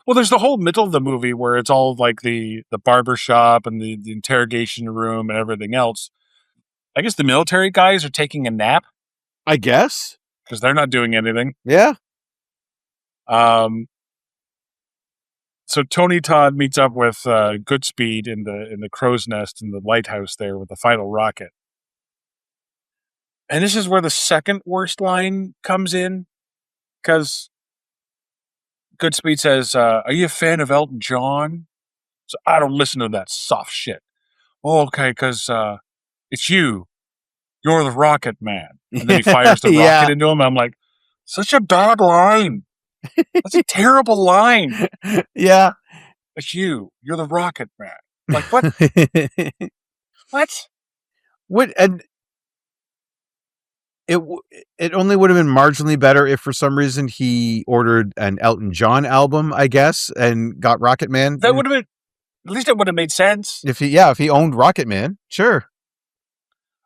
Well, there's the whole middle of the movie where it's all like the barber shop and the interrogation room and everything else. I guess the military guys are taking a nap. I guess. Because they're not doing anything. Yeah. So Tony Todd meets up with Goodspeed in the crow's nest in the lighthouse there with the final rocket. And this is where the second worst line comes in, because Goodspeed says, are you a fan of Elton John? So I don't listen to that soft shit. Oh, okay, because it's you. You're the rocket man. And then he fires the rocket into him. I'm like, such a bad line. That's a terrible line. Yeah. It's you. You're the rocket man. Like, what? What? What? And it only would have been marginally better if for some reason he ordered an Elton John album, I guess, and got Rocket Man. That would have been, at least it would have made sense. If he owned Rocket Man, sure.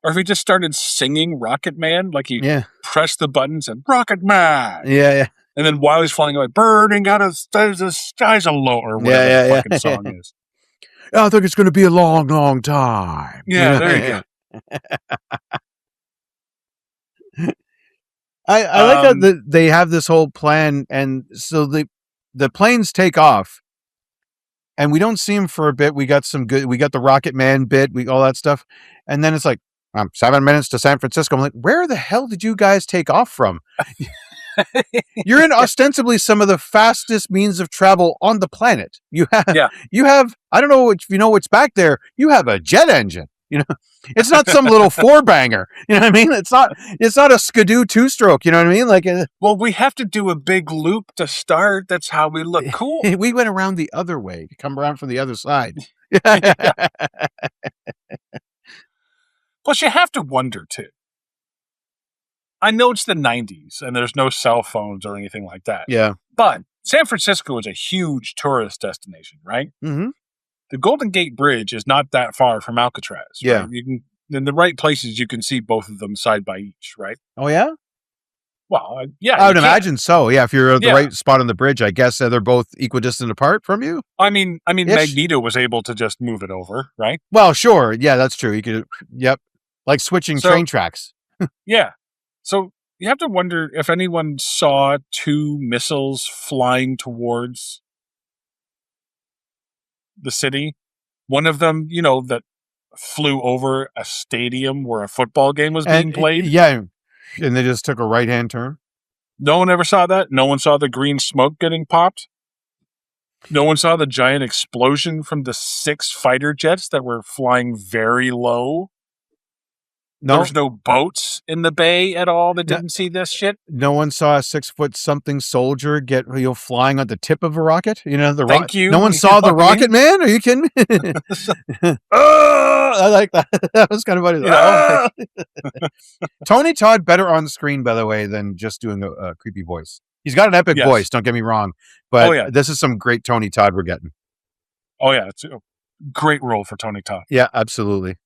Or if he just started singing Rocket Man, like he pressed the buttons and Rocket Man. Yeah. And then while he's flying away, burning out of the skies alone, or whatever the fucking song is. I think it's going to be a long, long time. Yeah, there you go. I like how they have this whole plan, and so the planes take off, and we don't see them for a bit. We got the Rocket Man bit, all that stuff, and then it's like 7 minutes to San Francisco. I'm like, where the hell did you guys take off from? You're in ostensibly some of the fastest means of travel on the planet. You have I don't know if you know what's back there. You have a jet engine. It's not some little 4-banger. You know what I mean? It's not a Skidoo 2-stroke. You know what I mean? Like, well, we have to do a big loop to start. That's how we look cool. We went around the other way to come around from the other side. Plus, you have to wonder too. I know it's the 90s and there's no cell phones or anything like that. Yeah. But San Francisco is a huge tourist destination, right? Mm-hmm. The Golden Gate Bridge is not that far from Alcatraz. Yeah. Right? You can, in the right places, you can see both of them side by each, right? Oh, yeah? Well, yeah. I would imagine so. Yeah, if you're at the right spot on the bridge, I guess they're both equidistant apart from you. I mean, Magneto was able to just move it over, right? Well, sure. Yeah, that's true. You could, like switching train tracks. Yeah. So you have to wonder if anyone saw 2 missiles flying towards the city. One of them, that flew over a stadium where a football game was being played. Yeah. And they just took a right-hand turn. No one ever saw that. No one saw the green smoke getting popped. No one saw the giant explosion from the 6 fighter jets that were flying very low. No. There's no boats in the bay at all that didn't see this shit. No one saw a 6-foot-something soldier get flying on the tip of a rocket. Thank you. No one saw the Rocket Man. Are you kidding me? I like that. That was kind of funny. Tony Todd better on screen, by the way, than just doing a creepy voice. He's got an epic voice. Don't get me wrong, but this is some great Tony Todd we're getting. Oh yeah, it's a great role for Tony Todd. Yeah, absolutely.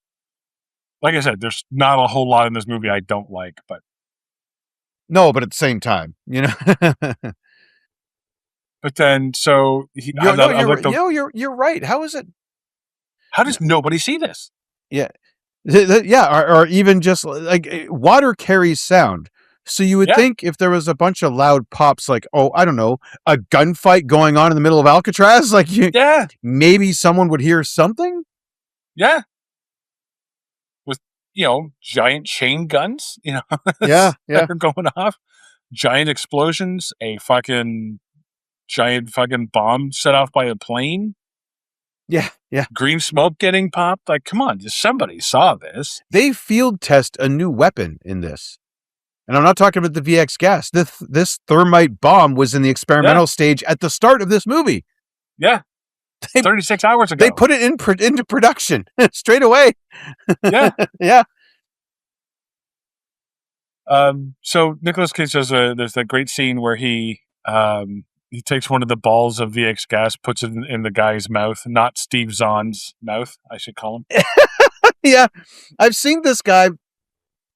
Like I said, there's not a whole lot in this movie I don't like, but no, but at the same time, But then, so you're right. How is it? How does nobody see this? Yeah, Yeah, or even just like water carries sound. So you would Yeah. think if there was a bunch of loud pops, like, oh, I don't know, a gunfight going on in the middle of Alcatraz, like Yeah. maybe someone would hear something. Yeah. With, giant chain guns, Yeah, that yeah, are going off. Giant explosions, a fucking giant fucking bomb set off by a plane, yeah, yeah. green smoke getting popped. Like, come on, somebody saw this. They field test a new weapon in this. And I'm not talking about the VX gas. This thermite bomb was in the experimental Yeah. stage at the start of this movie. Yeah. They- 36 hours ago. They put it into production straight away. Yeah. Yeah. So Nicolas Cage there's that great scene where he takes one of the balls of VX gas, puts it in the guy's mouth, not Steve Zahn's mouth, I should call him. Yeah. I've seen this guy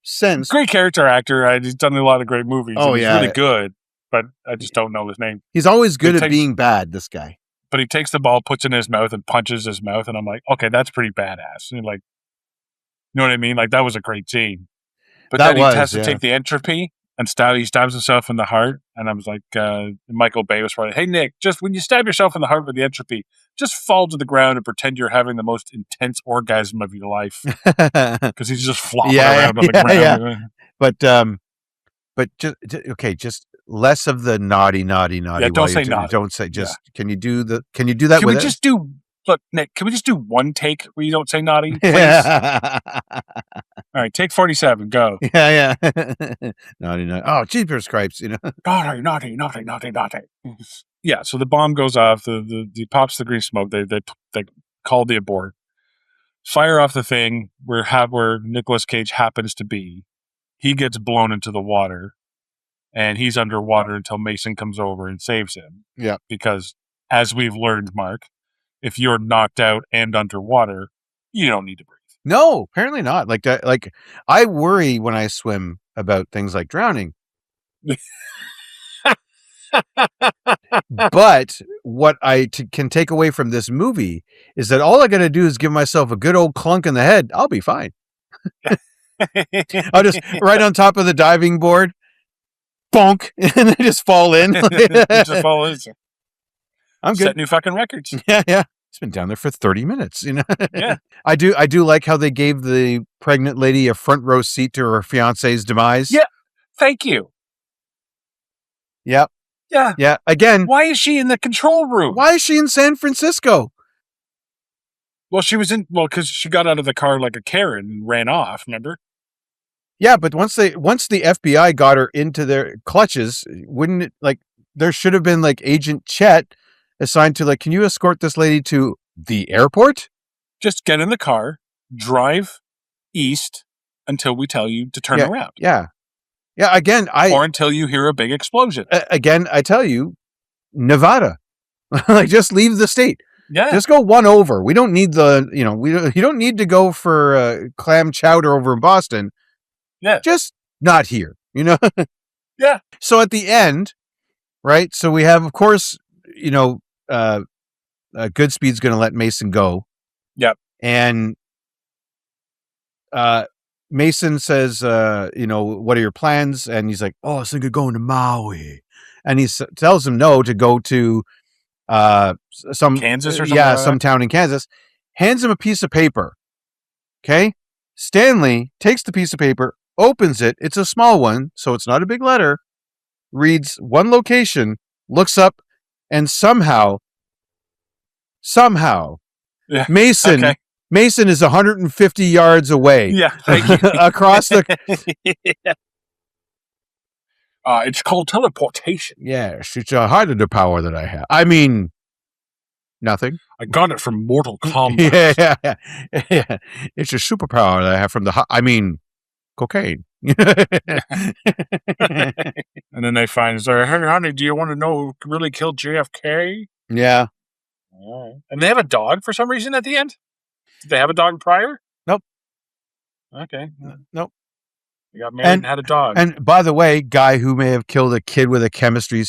since. Great character actor. He's done a lot of great movies. Oh, and he's yeah. really good, but I just don't know his name. He's always good It at takes- being bad, this guy. But he takes the ball, puts it in his mouth, and punches his mouth, and I'm like, okay, that's pretty badass. And like, you know what I mean? Like, that was a great scene. But That then he was, has to yeah. take the entropy and he stabs himself in the heart. And I was like, Michael Bay was probably, hey, Nick, just when you stab yourself in the heart with the entropy, just fall to the ground and pretend you're having the most intense orgasm of your life. Because he's just flopping around on the ground. Yeah. But just less of the naughty. Yeah, don't say naughty. Don't say just. Yeah. Can you do that? Can with we it? just do? Look, Nick, can we just do one take where you don't say naughty, please? Yeah. All right, take 47. Go. Yeah. Naughty. Oh, jeepers cripes! Naughty. Yeah. So the bomb goes off. The pops the green smoke. They call the abort. Fire off the thing where Nicolas Cage happens to be. He gets blown into the water, and he's underwater until Mason comes over and saves him. Yeah. Because as we've learned, Mark, if you're knocked out and underwater, you don't need to breathe. No, apparently not. Like I worry when I swim about things like drowning. But what I can take away from this movie is that all I got to do is give myself a good old clunk in the head. I'll be fine. I'll just right on top of the diving board, bonk, and then just fall in. Just fall in. I'm Set good. new fucking records. Yeah. It's been down there for 30 minutes, Yeah. I do like how they gave the pregnant lady a front row seat to her fiance's demise. Yeah. Thank you. Yep. Yeah. Yeah. Again, Why is she in the control room? why is she in San Francisco? Well, because she got out of the car like a Karen and ran off, remember? Yeah, but once the FBI got her into their clutches, wouldn't it there should have been Agent Chet assigned to can you escort this lady to the airport? Just get in the car, drive east until we tell you to turn around. Yeah. Yeah, again, or until you hear a big explosion. Again, I tell you, Nevada. Just leave the state. Yeah. Just go one over. We don't need you don't need to go for clam chowder over in Boston. Yeah. Just not here, Yeah. So at the end, right? So we have, of course, Goodspeed's going to let Mason go. Yep. And Mason says, what are your plans? And he's like, oh, I was thinking of going to Maui. And he tells him no to go to some Kansas or something. Yeah, like some town in Kansas. Hands him a piece of paper. Okay. Stanley takes the piece of paper, opens it. It's a small one, so it's not a big letter. Reads one location, looks up, and somehow, Yeah. Mason is 150 yards away. Yeah, thank you. Across the. Yeah. It's called teleportation. Yes, it's a higher power that I have. I mean, nothing. I got it from Mortal Kombat. Yeah. It's a superpower that I have from cocaine. And then they find, hey, honey, do you want to know who really killed JFK? Yeah. And they have a dog for some reason at the end? Did they have a dog prior? Nope. Okay. Nope. They got married and had a dog. And by the way, guy who may have killed a cat with a chemistry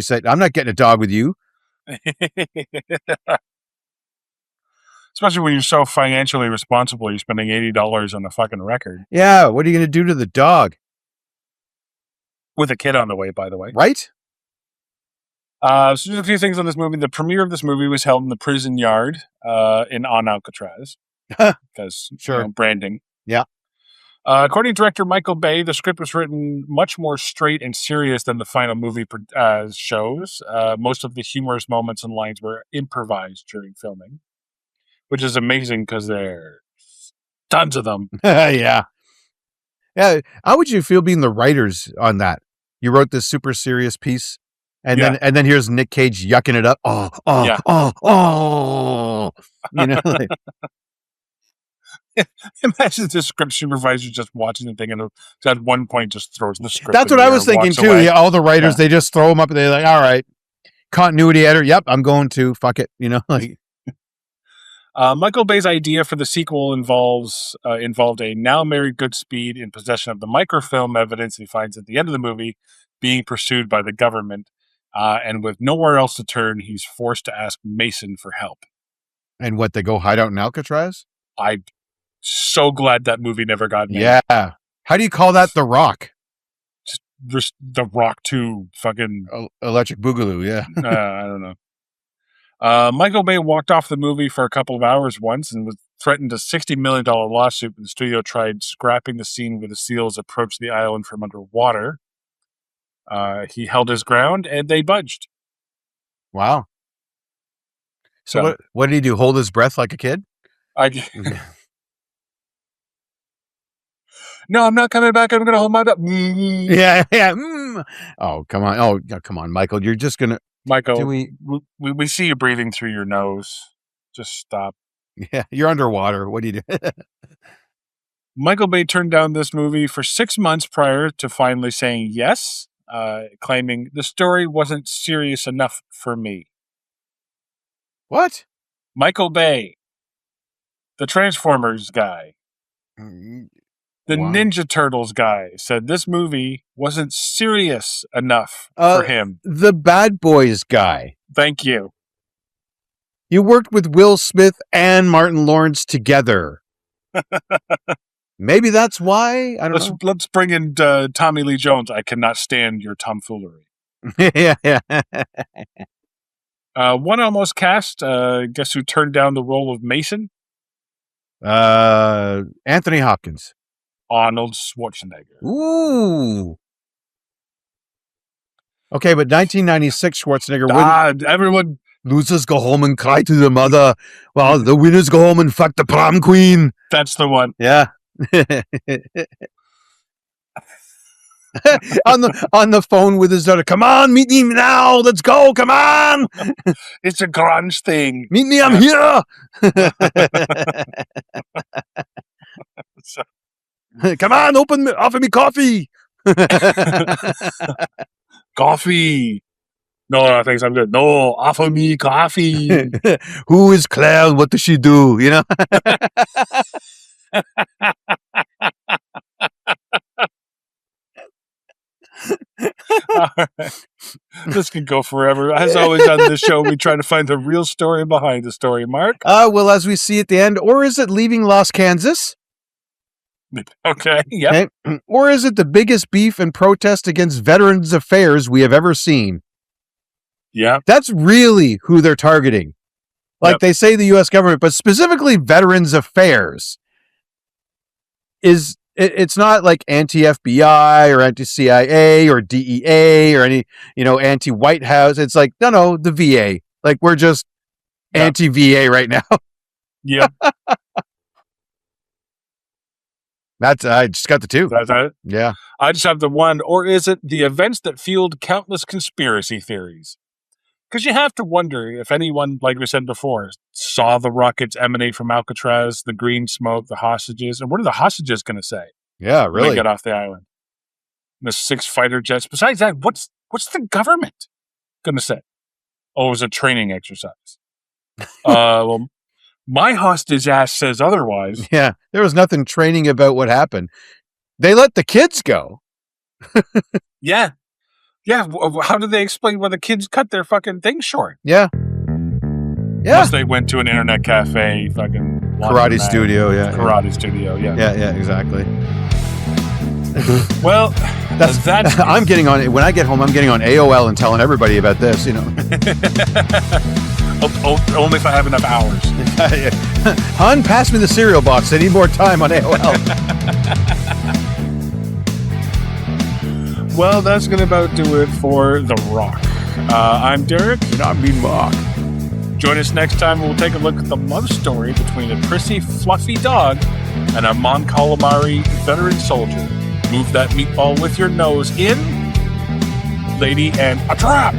set. I'm not getting a dog with you. Especially when you're so financially responsible, you're spending $80 on a fucking record. Yeah, what are you going to do to the dog? With a kid on the way, by the way. Right? So there's a few things on this movie. The premiere of this movie was held in the prison yard on Alcatraz. Because, Sure. branding. Yeah. According to director Michael Bay, the script was written much more straight and serious than the final movie shows. Most of the humorous moments and lines were improvised during filming, which is amazing because there's tons of them. Yeah. Yeah. How would you feel being the writers on that? You wrote this super serious piece, and then here's Nick Cage yucking it up. Like, Imagine the script supervisor just watching the thing and at one point just throws the script. That's what I was thinking too. Away. Yeah, all the writers, they just throw them up and they're like, all right, continuity editor. Yep, I'm going to fuck it. Like. Michael Bay's idea for the sequel involved a now married Goodspeed in possession of the microfilm evidence he finds at the end of the movie being pursued by the government. And with nowhere else to turn, he's forced to ask Mason for help. And what, they go hide out in Alcatraz? I'm so glad that movie never got made. Yeah. How do you call that? The Rock? Just The Rock 2 fucking... Electric Boogaloo, yeah. I don't know. Michael Bay walked off the movie for a couple of hours once and was threatened a $60 million lawsuit when the studio tried scrapping the scene where the seals approached the island from underwater. He held his ground and they budged. Wow. So what did he do? Hold his breath like a kid? No, I'm not coming back. I'm going to hold my breath. Yeah. Oh, come on. Oh, come on, Michael. You're just going to... Michael, we see you breathing through your nose. Just stop. Yeah, you're underwater. What do you do? Michael Bay turned down this movie for 6 months prior to finally saying yes, claiming the story wasn't serious enough for me. What? Michael Bay, the Transformers guy, the Ninja Turtles guy, said this movie wasn't serious enough for him. The Bad Boys guy. Thank you. You worked with Will Smith and Martin Lawrence together. Maybe that's why. I don't know. Let's bring in Tommy Lee Jones. I cannot stand your tomfoolery. Yeah. One almost cast. Guess who turned down the role of Mason? Anthony Hopkins. Arnold Schwarzenegger. Ooh. Okay, but 1996 Schwarzenegger. Everyone. Losers go home and cry to their mother, while the winners go home and fuck the prom queen. That's the one. Yeah. on the phone with his daughter. Come on, meet me now. Let's go. Come on. It's a grunge thing. Meet me. I'm here. Come on, offer me coffee. Coffee. No, thanks. I'm good. No, offer me coffee. Who is Claire? What does she do? Right. This could go forever. As always on this show, we try to find the real story behind the story, Mark. Well, as we see at the end, or is it leaving Las Kansas? Okay, yep. Okay. Or is it the biggest beef and protest against Veterans Affairs we have ever seen? Yeah. That's really who they're targeting. Like they say the U.S. government, but specifically Veterans Affairs. It's not like anti-FBI or anti-CIA or DEA or any, anti-White House. It's like, no, the VA. Like, we're just anti-VA right now. Yeah. I just got the two. That's it? Yeah. I just have the one. Or is it the events that fueled countless conspiracy theories? Because you have to wonder if anyone, like we said before, saw the rockets emanate from Alcatraz, the green smoke, the hostages. And what are the hostages going to say? Yeah, really. When they get off the island. The 6 fighter jets. Besides that, what's the government going to say? Oh, it was a training exercise. Well, my hostage ass says otherwise. Yeah, there was nothing training about what happened. They let the kids go. Yeah. Yeah, how do they explain why the kids cut their fucking thing short? Yeah. Yeah. Unless they went to an internet cafe, fucking Karate studio, yeah. Karate studio, yeah. Yeah, exactly. Well, that's I'm getting on when I get home. I'm getting on AOL and telling everybody about this. You know. Only if I have enough hours. Hun, pass me the cereal box. I need more time on AOL. Well, that's gonna about do it for The Rock. I'm Derek. And I'm Mean Mark. Join us next time and we'll take a look at the love story between a prissy, fluffy dog and a Mon Calamari veteran soldier. Move that meatball with your nose in, lady, and a trap!